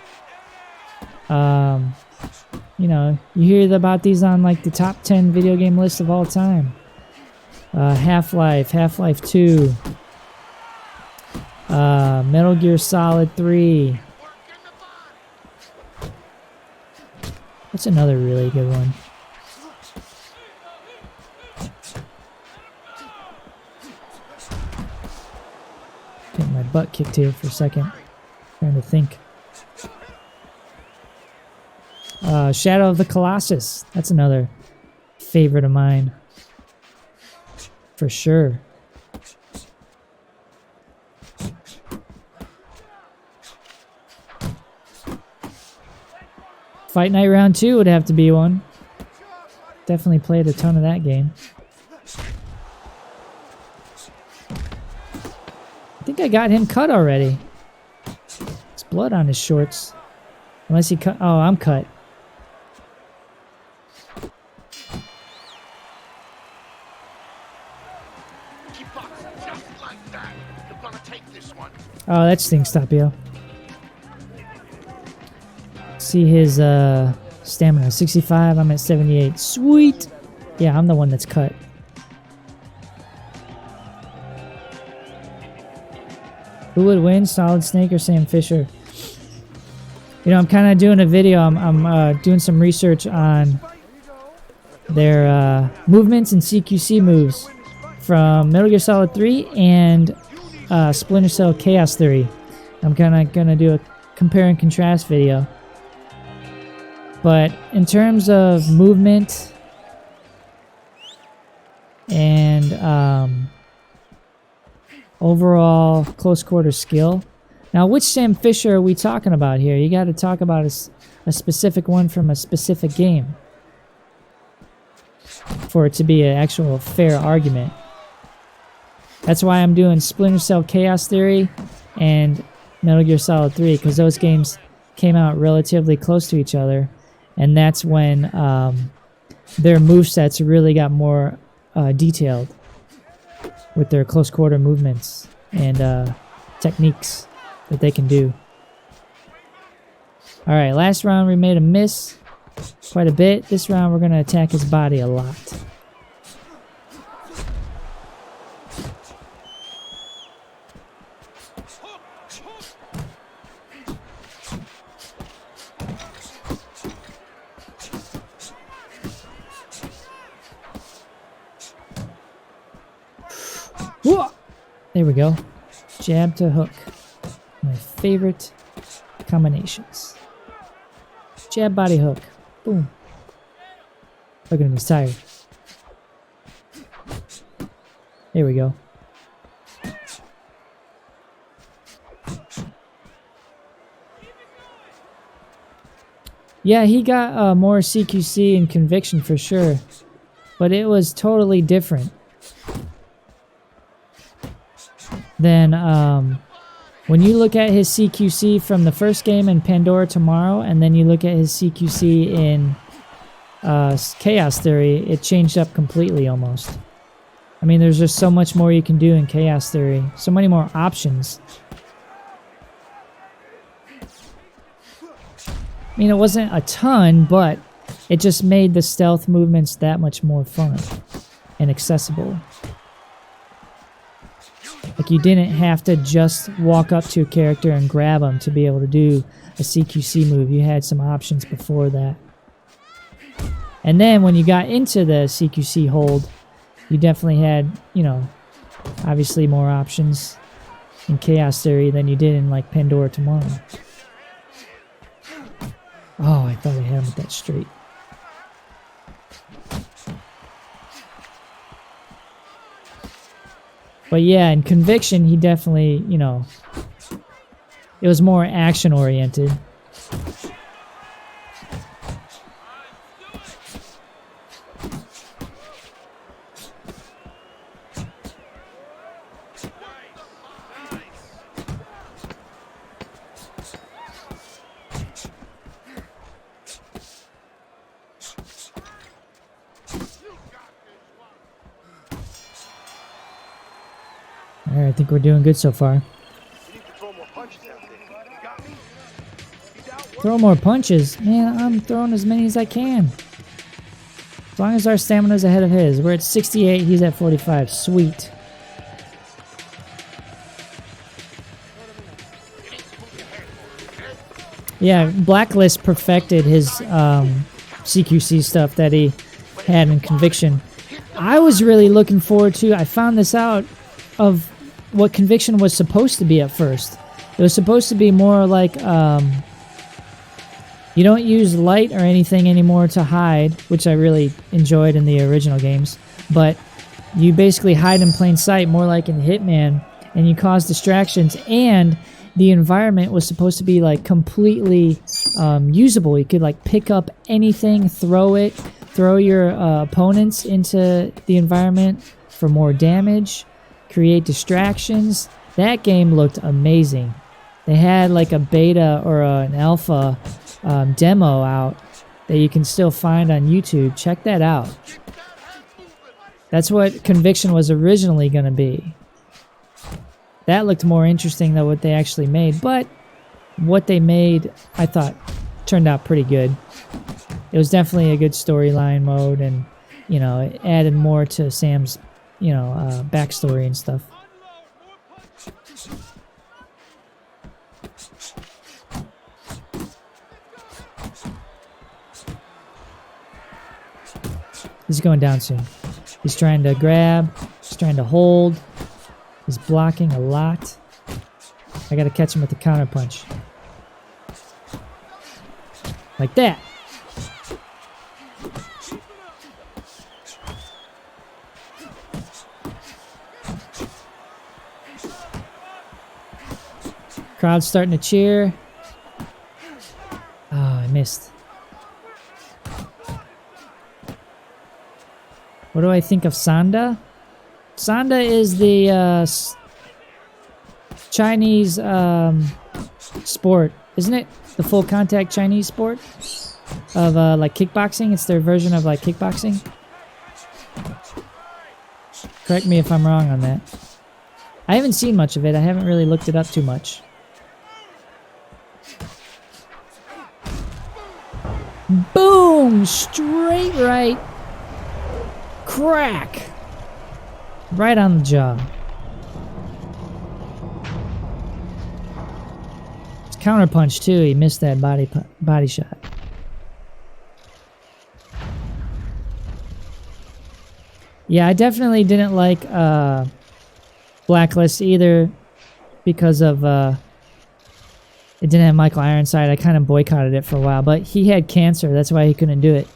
You know, you hear about these on like the top 10 video game list of all time. Half-Life, Half-Life 2. Metal Gear Solid 3. That's another really good one. Getting my butt kicked here for a second. Trying to think. Shadow of the Colossus. That's another favorite of mine. For sure. Fight Night Round 2 would have to be one. Definitely played a ton of that game. I think I got him cut already. There's blood on his shorts. Unless he cut. Oh, I'm cut. Oh, that stinks, Tapio. See his stamina. 65, I'm at 78. Sweet! Yeah, I'm the one that's cut. Who would win, Solid Snake or Sam Fisher? You know, I'm kind of doing a video. I'm doing some research on their movements and CQC moves from Metal Gear Solid 3 and Splinter Cell Chaos Theory. I'm kind of going to do a compare and contrast video. But in terms of movement and overall close quarter skill. Now, which Sam Fisher are we talking about here? You got to talk about a specific one from a specific game for it to be an actual fair argument. That's why I'm doing Splinter Cell Chaos Theory and Metal Gear Solid 3, because those games came out relatively close to each other. And that's when their movesets really got more detailed with their close quarter movements and techniques that they can do. Alright, last round we made a miss quite a bit. This round we're going to attack his body a lot. There we go. Jab to hook. My favorite combinations. Jab, body, hook. Boom. Look at him, he's tired. There we go. Yeah, he got more CQC and conviction for sure. But it was totally different. then when you look at his CQC from the first game in Pandora Tomorrow, and then you look at his CQC in Chaos Theory, it changed up completely almost. I mean, there's just so much more you can do in Chaos Theory. So many more options. I mean, it wasn't a ton, but it just made the stealth movements that much more fun and accessible. Like, you didn't have to just walk up to a character and grab them to be able to do a CQC move. You had some options before that. And then when you got into the CQC hold, you definitely had, you know, obviously more options in Chaos Theory than you did in, like, Pandora Tomorrow. Oh, I thought I had him with that straight. But yeah, in Conviction, he definitely, you know, it was more action-oriented. Alright, I think we're doing good so far. You need to throw more punches out there. You got me? You down? Throw more punches? Man, I'm throwing as many as I can. As long as our stamina's ahead of his. We're at 68, he's at 45. Sweet. Yeah, Blacklist perfected his CQC stuff that he had in Conviction. I was really looking forward to, I found this out, of what Conviction was supposed to be at first. It was supposed to be more like, you don't use light or anything anymore to hide, which I really enjoyed in the original games, but you basically hide in plain sight, more like in Hitman, and you cause distractions, and the environment was supposed to be like completely usable. You could like pick up anything, throw it, throw your opponents into the environment for more damage, create distractions. That game looked amazing. They had like a beta or an alpha demo out that you can still find on YouTube. Check that out. That's what Conviction was originally going to be. That looked more interesting than what they actually made, but what they made, I thought, turned out pretty good. It was definitely a good storyline mode, and, you know, it added more to Sam's, you know, backstory and stuff. He's going down soon. He's trying to grab. He's trying to hold. He's blocking a lot. I gotta catch him with the counter punch. Like that. Crowd's starting to cheer. Oh, I missed. What do I think of Sanda? Sanda is the Chinese sport, isn't it? The full contact Chinese sport of like kickboxing. It's their version of like kickboxing. Correct me if I'm wrong on that. I haven't seen much of it. I haven't really looked it up too much. Boom! Straight right. Crack! Right on the jaw. It's counter punch too. He missed that body shot. Yeah, I definitely didn't like Blacklist either because of it didn't have Michael Ironside. I kind of boycotted it for a while, but he had cancer. That's why he couldn't do it.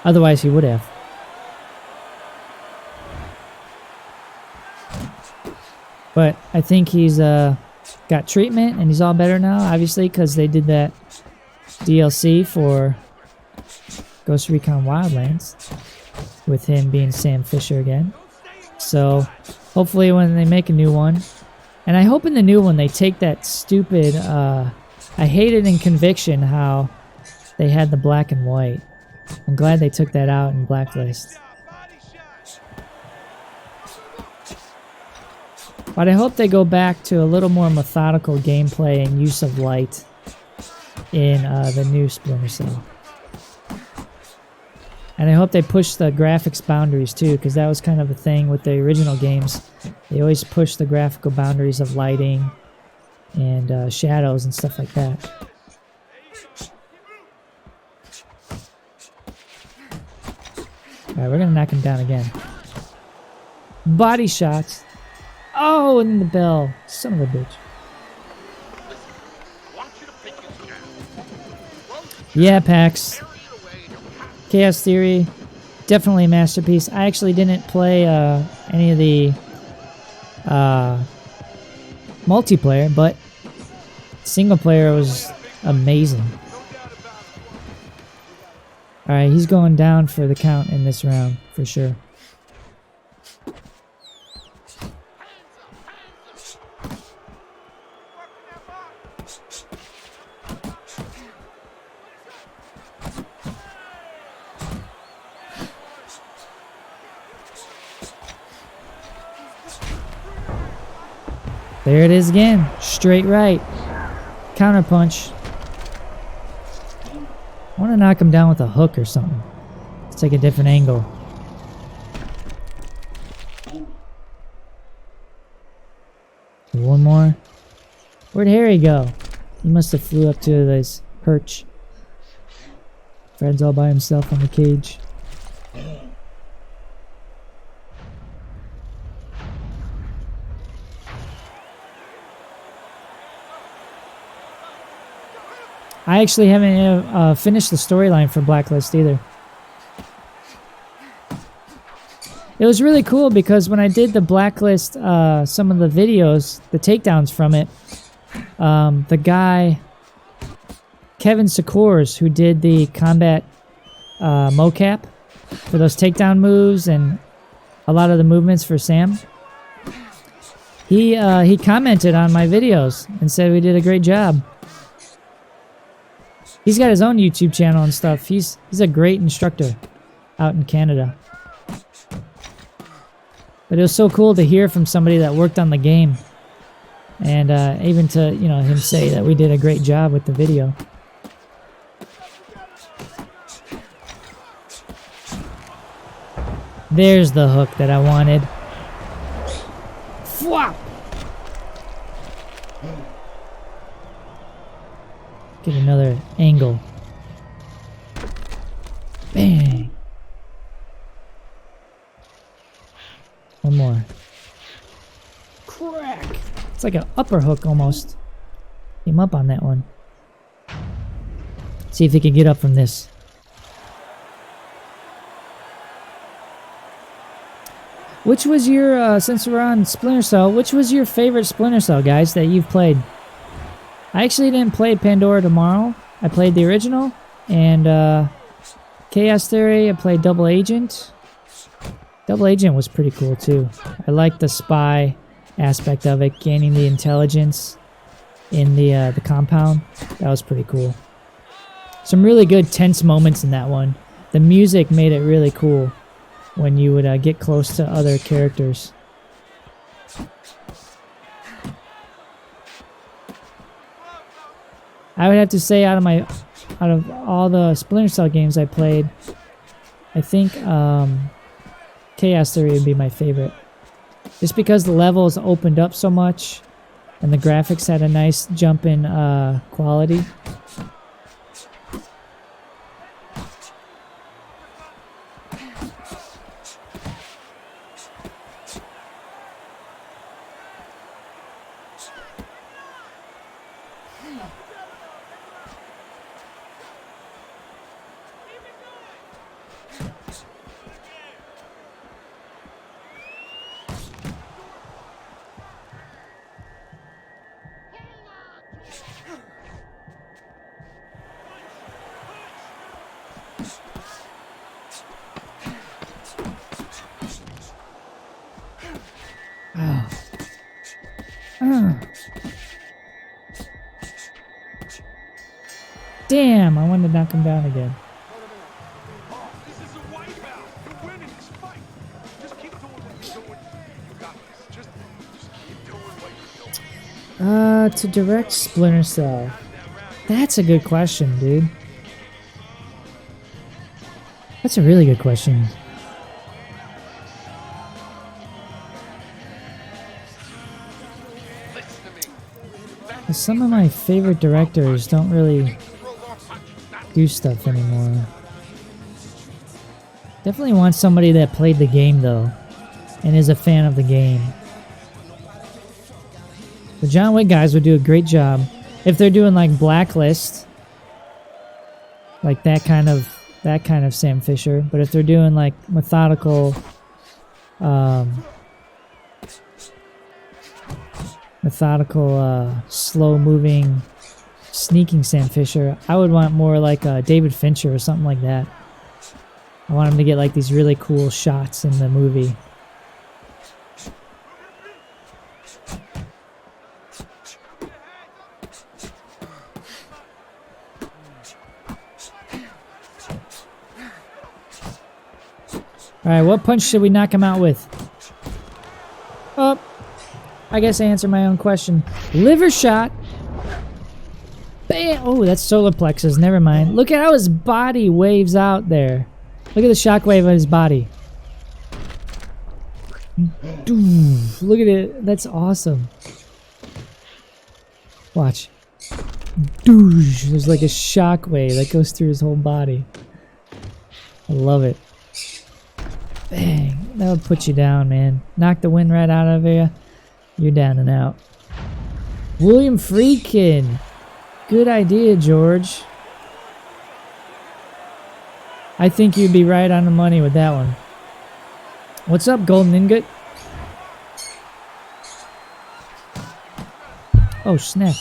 Otherwise, he would have. But I think he's got treatment and he's all better now, obviously, because they did that DLC for Ghost Recon Wildlands with him being Sam Fisher again. So hopefully when they make a new one, and I hope in the new one they take that stupid, I hated in Conviction how they had the black and white. I'm glad they took that out in Blacklist. But I hope they go back to a little more methodical gameplay and use of light in the new Splinter Cell. And I hope they push the graphics boundaries too, because that was kind of a thing with the original games. They always push the graphical boundaries of lighting and shadows and stuff like that. Alright, we're gonna knock him down again. Body shots. Oh, and the bell. Son of a bitch. Yeah, PAX. Chaos Theory. Definitely a masterpiece. I actually didn't play any of the multiplayer, but single player was amazing. Alright, he's going down for the count in this round, for sure. There it is again. Straight right. Counter punch. I want to knock him down with a hook or something. Let's take a different angle. One more. Where'd Harry go? He must have flew up to this perch. Fred's all by himself on the cage. I actually haven't finished the storyline for Blacklist either. It was really cool because when I did the Blacklist, some of the videos, the takedowns from it, the guy, Kevin Sikors, who did the combat mocap for those takedown moves and a lot of the movements for Sam, he commented on my videos and said we did a great job. He's got his own YouTube channel and stuff. He's a great instructor out in Canada. But it was so cool to hear from somebody that worked on the game. And even to, him say that we did a great job with the video. There's the hook that I wanted. Fwop! Get another angle. Bang! One more. Crack! It's like an upper hook almost. Came up on that one. See if he can get up from this. Which was your, since we're on Splinter Cell, which was your favorite Splinter Cell, guys, that you've played? I actually didn't play Pandora Tomorrow. I played the original. And Chaos Theory, I played Double Agent. Double Agent was pretty cool too. I liked the spy aspect of it, gaining the intelligence in the compound. That was pretty cool. Some really good tense moments in that one. The music made it really cool when you would get close to other characters. I would have to say out of all the Splinter Cell games I played, I think Chaos Theory would be my favorite. Just because the levels opened up so much and the graphics had a nice jump in quality. Damn, I wanted to knock him down again. Oh, this is a wipeout. You're winning this fight. Just keep doing what you're doing. You got this. Just keep doing what you're doing. To direct Splinter Cell. That's a good question, dude. That's a really good question. Some of my favorite directors don't really do stuff anymore. Definitely want somebody that played the game though, and is a fan of the game. The John Wick guys would do a great job if they're doing like Blacklist, like that kind of Sam Fisher. But if they're doing like methodical, slow-moving, sneaking Sam Fisher, I would want more like David Fincher or something like that. I want him to get like these really cool shots in the movie. Alright, what punch should we knock him out with? Oh, I guess I answered my own question. Liver shot. Bam! Oh, that's solar plexus. Never mind. Look at how his body waves out there. Look at the shockwave of his body. Look at it. That's awesome. Watch. There's like a shockwave that goes through his whole body. I love it. Bang. That would put you down, man. Knock the wind right out of you. You're down and out. William Friedkin. Good idea, George. I think you'd be right on the money with that one. What's up, Golden Ingot? Oh, snap.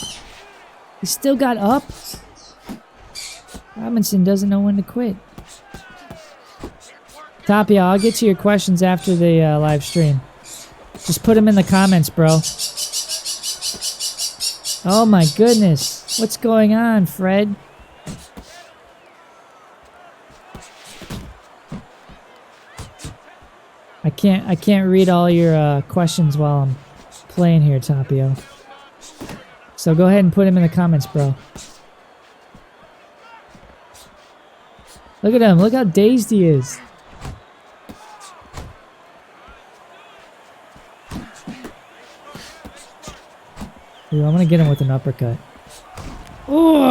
He still got up? Robinson doesn't know when to quit. Tapia, I'll get to your questions after the live stream. Just put them in the comments, bro. Oh my goodness. What's going on, Fred? I can't read all your questions while I'm playing here, Tapio. So go ahead and put them in the comments, bro. Look at him. Look how dazed he is. Ooh, I'm gonna get him with an uppercut. Ooh!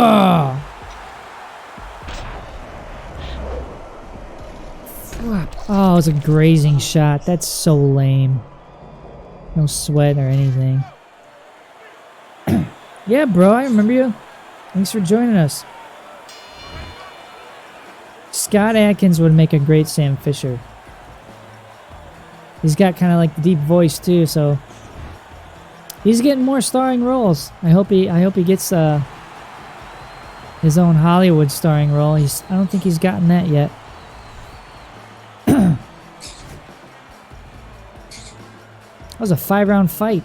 Oh, it was a grazing shot. That's so lame. No sweat or anything. Yeah, bro, I remember you. Thanks for joining us. Scott Adkins would make a great Sam Fisher. He's got kind of like the deep voice too, so he's getting more starring roles. I hope he gets his own Hollywood starring role. I don't think he's gotten that yet. That was a 5-round fight.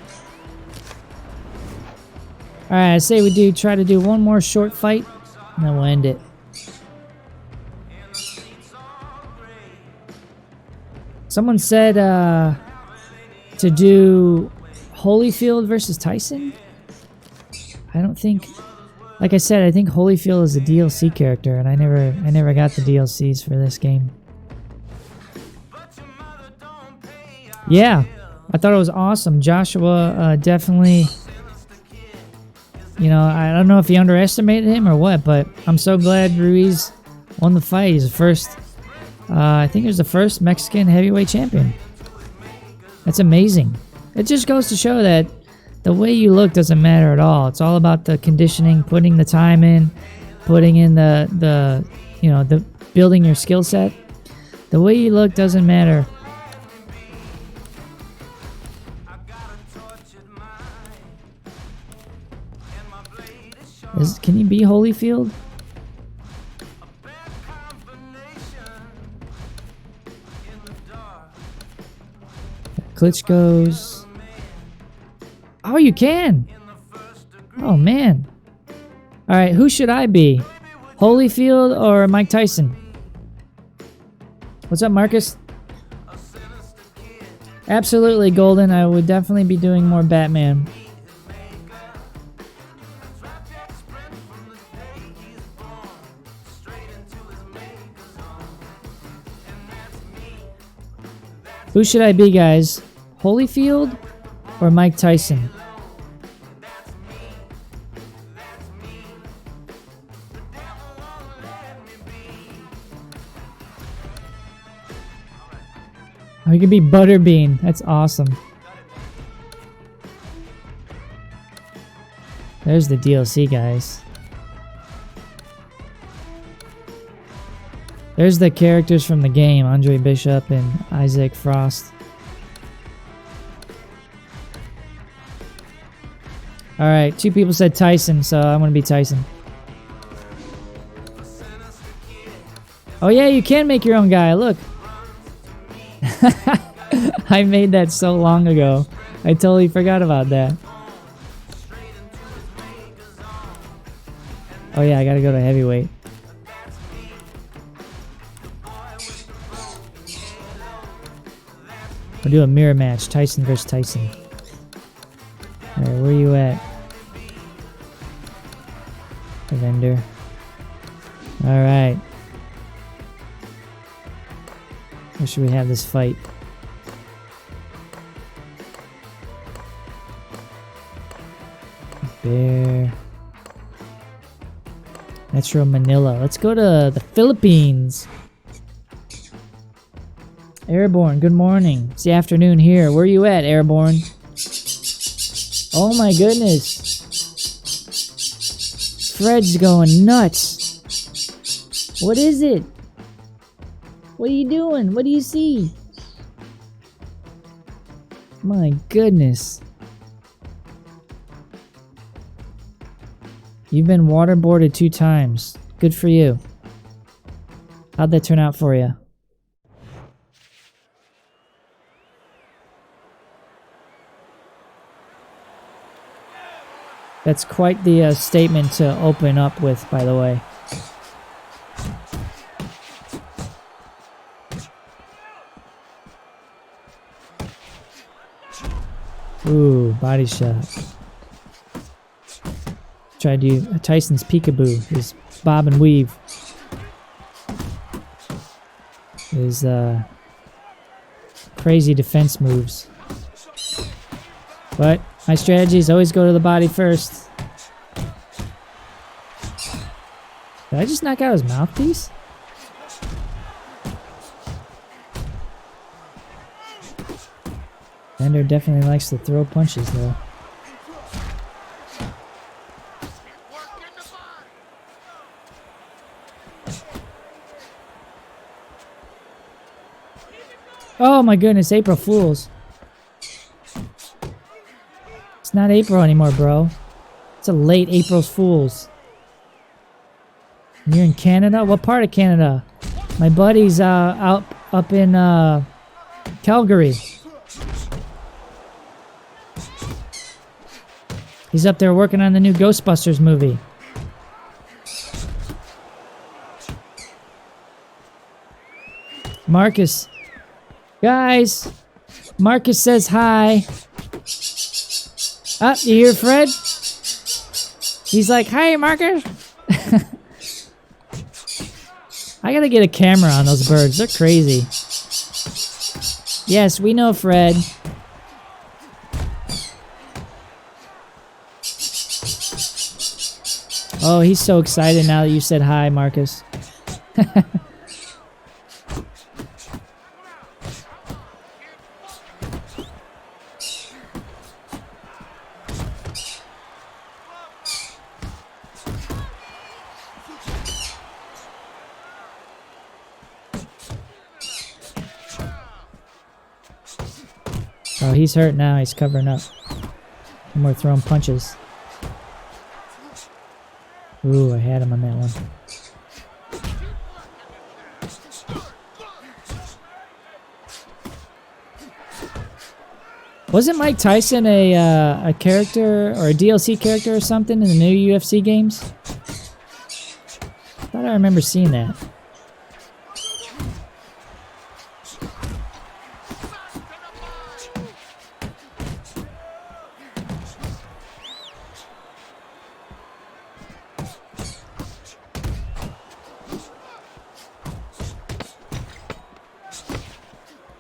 Alright, I say we try to do one more short fight, and then we'll end it. Someone said to do Holyfield versus Tyson? I don't think... Like I said, I think Holyfield is a DLC character, and I never got the DLCs for this game. Yeah, I thought it was awesome. Joshua definitely... You know, I don't know if he underestimated him or what, but I'm so glad Ruiz won the fight. He's the first... I think he was the first Mexican heavyweight champion. That's amazing. It just goes to show that the way you look doesn't matter at all. It's all about the conditioning, putting the time in, putting in the building your skill set. The way you look doesn't matter. Can he be Holyfield? Klitschko's. Oh, you can. Oh, man. All right, who should I be? Holyfield or Mike Tyson? What's up, Marcus? Absolutely, Golden. I would definitely be doing more Batman. Who should I be, guys? Holyfield or Mike Tyson? Oh, you could be Butterbean. That's awesome. There's the DLC, guys. There's the characters from the game. Andre Bishop and Isaac Frost. Alright, 2 people said Tyson, so I want to be Tyson. Oh yeah, you can make your own guy. Look. I made that so long ago. I totally forgot about that. Oh yeah, I gotta go to heavyweight. We'll do a mirror match. Tyson versus Tyson. Alright, where you at? The vendor. Alright. Where should we have this fight? There. Metro Manila. Let's go to the Philippines. Airborne, good morning. It's the afternoon here. Where are you at, Airborne? Oh my goodness. Fred's going nuts. What is it? What are you doing? What do you see? My goodness. You've been waterboarded 2 times. Good for you. How'd that turn out for you? That's quite the statement to open up with, by the way. Ooh, body shot. Try to do Tyson's peekaboo, his bob and weave. His crazy defense moves. But my strategy is always go to the body first. Did I just knock out his mouthpiece? Bender definitely likes to throw punches, though. Oh my goodness, April Fools. It's not April anymore, bro. It's a late April Fools. You're in Canada? What part of Canada? My buddy's up in Calgary. He's up there working on the new Ghostbusters movie. Marcus. Guys. Marcus says hi. Ah, you hear Fred? He's like, hi, Marcus. I gotta get a camera on those birds. They're crazy. Yes, we know Fred. Oh, he's so excited now that you said hi, Marcus. Oh, he's hurt now. He's covering up. And we're throwing punches. Ooh, I had him on that one. Wasn't Mike Tyson a character or a DLC character or something in the new UFC games? I thought I remember seeing that.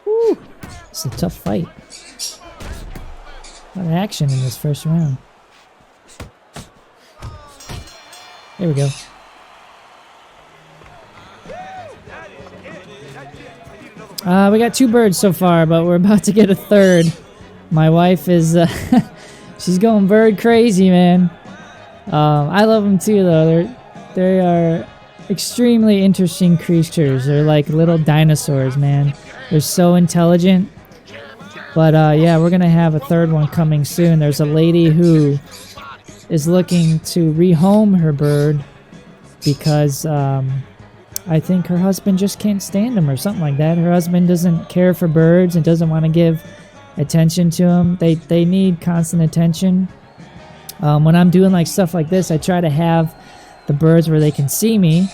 Woo! It's a tough fight. A lot of action in this first round. There we go. We got 2 birds so far, but we're about to get a 3rd. My wife is, she's going bird crazy, man. I love them too, though. They are extremely interesting creatures. They're like little dinosaurs, man. They're so intelligent. But yeah, we're gonna have a 3rd one coming soon. There's a lady who is looking to rehome her bird because I think her husband just can't stand them or something like that. Her husband doesn't care for birds and doesn't want to give attention to them. They need constant attention. When I'm doing like stuff like this, I try to have the birds where they can see me.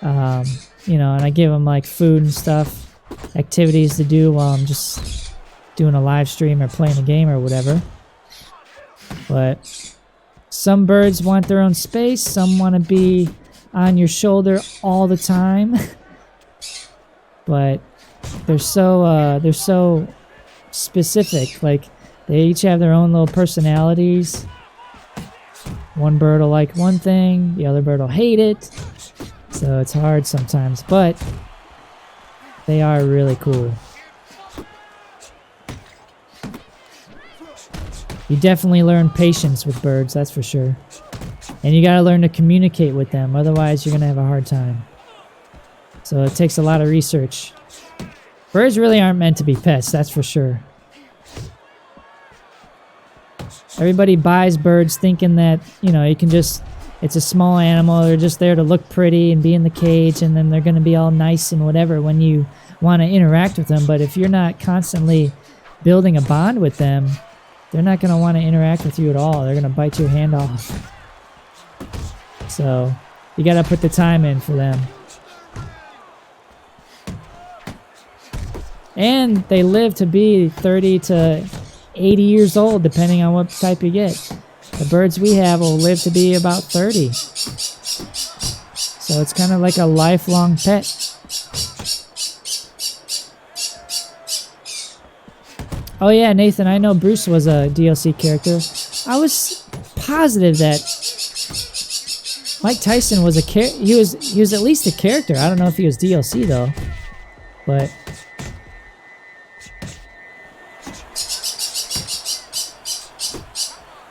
You know, and I give them like food and stuff, activities to do while I'm just doing a live stream or playing a game or whatever. But some birds want their own space. Some want to be on your shoulder all the time. But they're so specific. Like they each have their own little personalities. One bird will like one thing, the other bird will hate it. So it's hard sometimes, but they are really cool. You definitely learn patience with birds, that's for sure. And you gotta learn to communicate with them, otherwise you're gonna have a hard time. So it takes a lot of research. Birds really aren't meant to be pets, that's for sure. Everybody buys birds thinking that, you know, you can just, it's a small animal, they're just there to look pretty and be in the cage, and then they're gonna be all nice and whatever when you want to interact with them. But if you're not constantly building a bond with them, they're not going to want to interact with you at all. They're going to bite your hand off. So you got to put the time in for them. And they live to be 30 to 80 years old, depending on what type you get. The birds we have will live to be about 30. So it's kind of like a lifelong pet. Oh yeah, Nathan, I know Bruce was a DLC character. I was positive that Mike Tyson was he was at least a character. I don't know if he was DLC though. But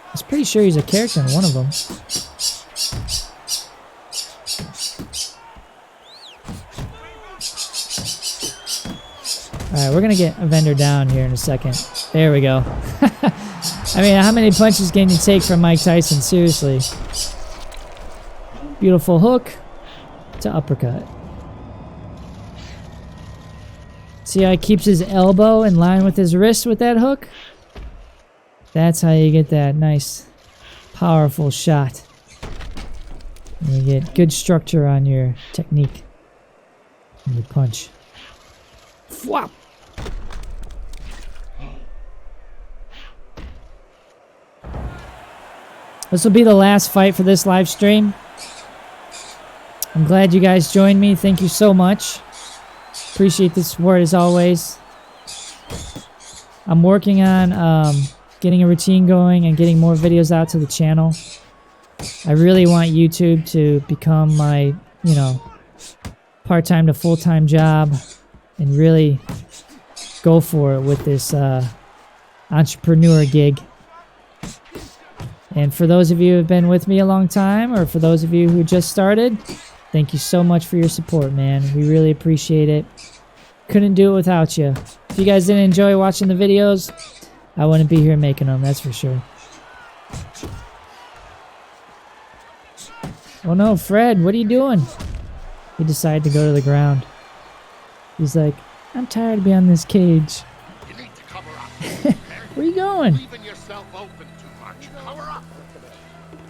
I was pretty sure he's a character in one of them. Alright, we're gonna get a vendor down here in a second. There we go. I mean, how many punches can you take from Mike Tyson? Seriously. Beautiful hook to uppercut. See how he keeps his elbow in line with his wrist with that hook? That's how you get that nice, powerful shot. And you get good structure on your technique. And your punch. Fwop! This will be the last fight for this live stream. I'm glad you guys joined me. Thank you so much. Appreciate the support as always. I'm working on getting a routine going and getting more videos out to the channel. I really want YouTube to become my, you know, part-time to full-time job and really go for it with this entrepreneur gig. And for those of you who have been with me a long time, or for those of you who just started, thank you so much for your support, man. We really appreciate it. Couldn't do it without you. If you guys didn't enjoy watching the videos, I wouldn't be here making them, that's for sure. Oh no, Fred, what are you doing? He decided to go to the ground. He's like, I'm tired of being on this cage. You need to cover up. Where you going? Leaving yourself open too much. Cover up.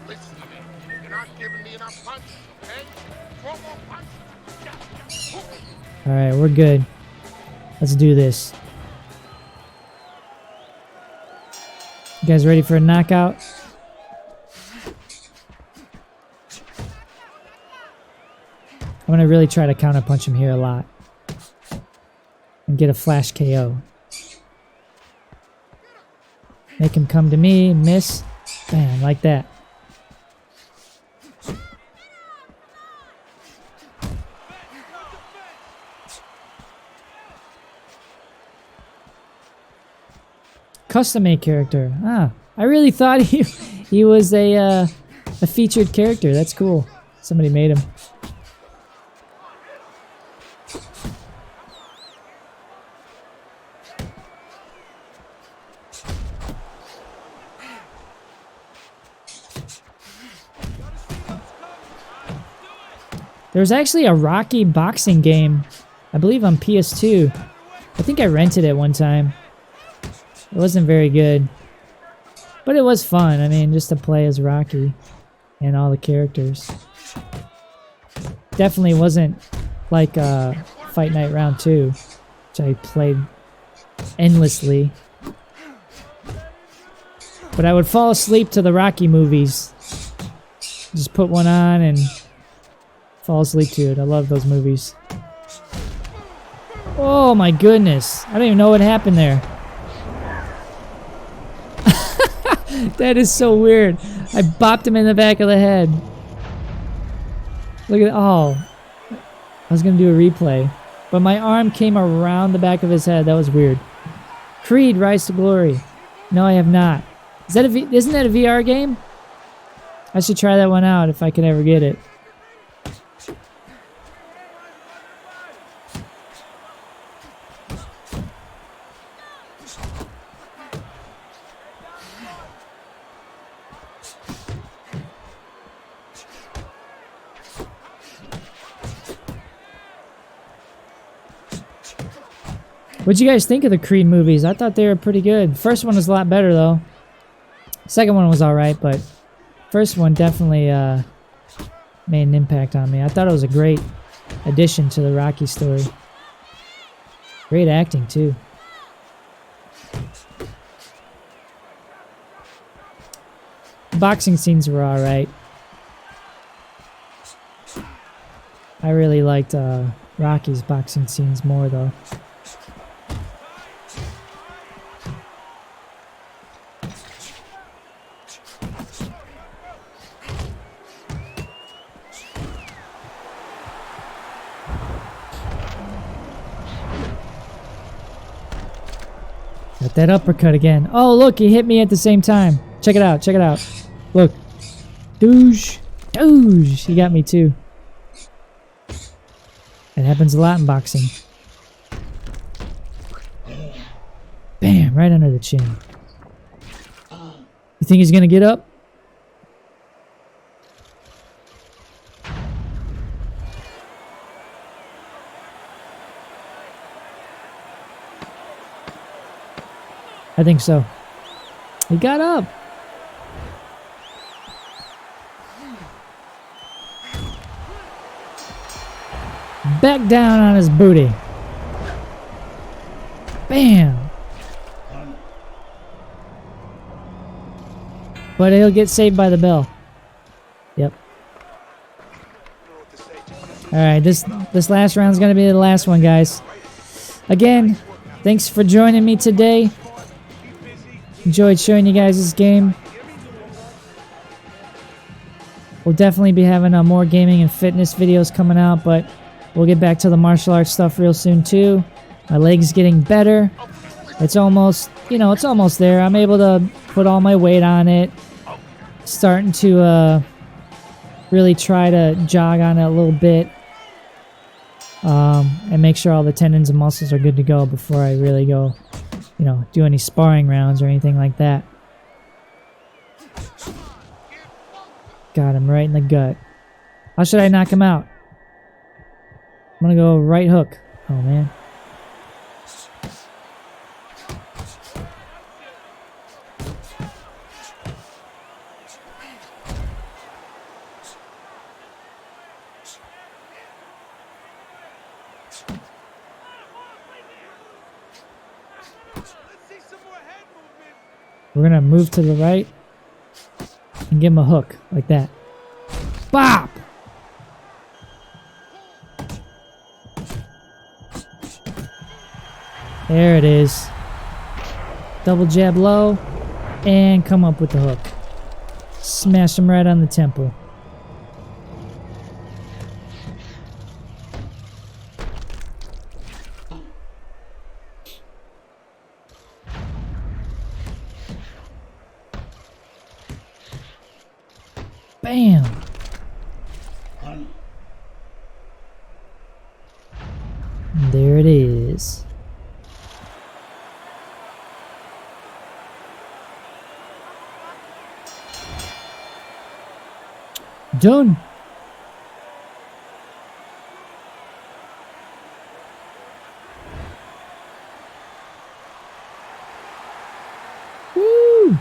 Listen to me. You're not giving me enough punch, okay? Throw more punch. Alright, we're good. Let's do this. You guys ready for a knockout? I'm gonna really try to counterpunch him here a lot. And get a flash KO. Make him come to me, miss. Bam, like that. Custom made character. Ah, I really thought he was a featured character. That's cool. Somebody made him. There was actually a Rocky boxing game, I believe on PS2. I think I rented it one time. It wasn't very good, but it was fun. I mean, just to play as Rocky and all the characters. Definitely wasn't like Fight Night Round 2, which I played endlessly. But I would fall asleep to the Rocky movies. Just put one on and fall asleep to it. I love those movies. Oh my goodness. I don't even know what happened there. That is so weird. I bopped him in the back of the head. Look at oh. I was going to do a replay. But my arm came around the back of his head. That was weird. Creed, Rise to Glory. No, I have not. Is that isn't that a VR game? I should try that one out if I can ever get it. What'd you guys think of the Creed movies? I thought they were pretty good. First one was a lot better though. Second one was alright, but first one definitely made an impact on me. I thought it was a great addition to the Rocky story. Great acting too. Boxing scenes were alright. I really liked Rocky's boxing scenes more though. Got that uppercut again. Oh, look, he hit me at the same time. Check it out, check it out. Look. Doosh. Doosh. He got me too. It happens a lot in boxing. Bam, right under the chin. You think he's gonna get up? I think so. He got up. Back down on his booty. Bam. But he'll get saved by the bell. Yep. Alright, this last round's gonna be the last one, guys. Again, thanks for joining me today. Enjoyed showing you guys this game. We'll definitely be having more gaming and fitness videos coming out, but we'll get back to the martial arts stuff real soon too. My leg's getting better. It's almost, it's almost there. I'm able to put all my weight on it. Starting to really try to jog on it a little bit. And make sure all the tendons and muscles are good to go before I really go, do any sparring rounds or anything like that. Got him right in the gut. How should I knock him out? I'm gonna go right hook. Oh man. We're gonna move to the right and give him a hook like that. Bop! There it is. Double jab low and come up with the hook. Smash him right on the temple. Bam! There it is. Done. Woo!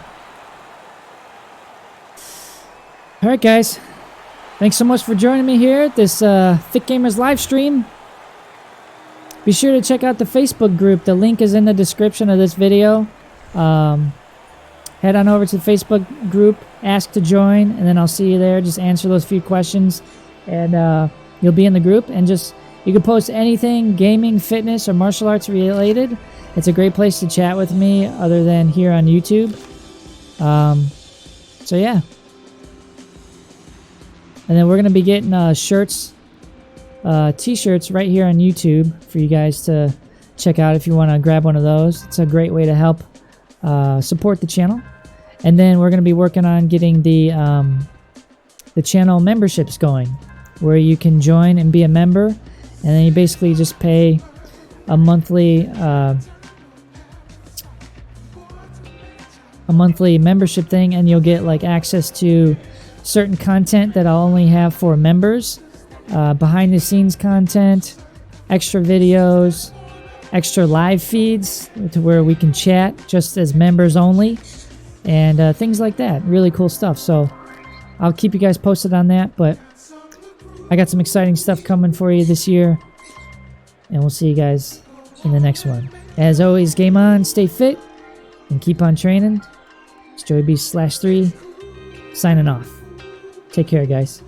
All right, guys. Thanks so much for joining me here at this Thick Gamers live stream. Be sure to check out the Facebook group. The link is in the description of this video. Head on over to the Facebook group, ask to join, and then I'll see you there. Just answer those few questions, and you'll be in the group. And just, you can post anything gaming, fitness, or martial arts related. It's a great place to chat with me other than here on YouTube. So yeah. And then we're going to be getting shirts, t-shirts right here on YouTube for you guys to check out if you want to grab one of those. It's a great way to help support the channel. And then we're going to be working on getting the channel memberships going, where you can join and be a member, and then you basically just pay a monthly membership thing, and you'll get like access to certain content that I'll only have for members, behind the scenes content, extra videos, extra live feeds to where we can chat just as members only, and things like that. Really cool stuff. So I'll keep you guys posted on that, but I got some exciting stuff coming for you this year, and we'll see you guys in the next one. As always, game on, stay fit, and keep on training. It's JoeyBeast/3 signing off. Take care, guys.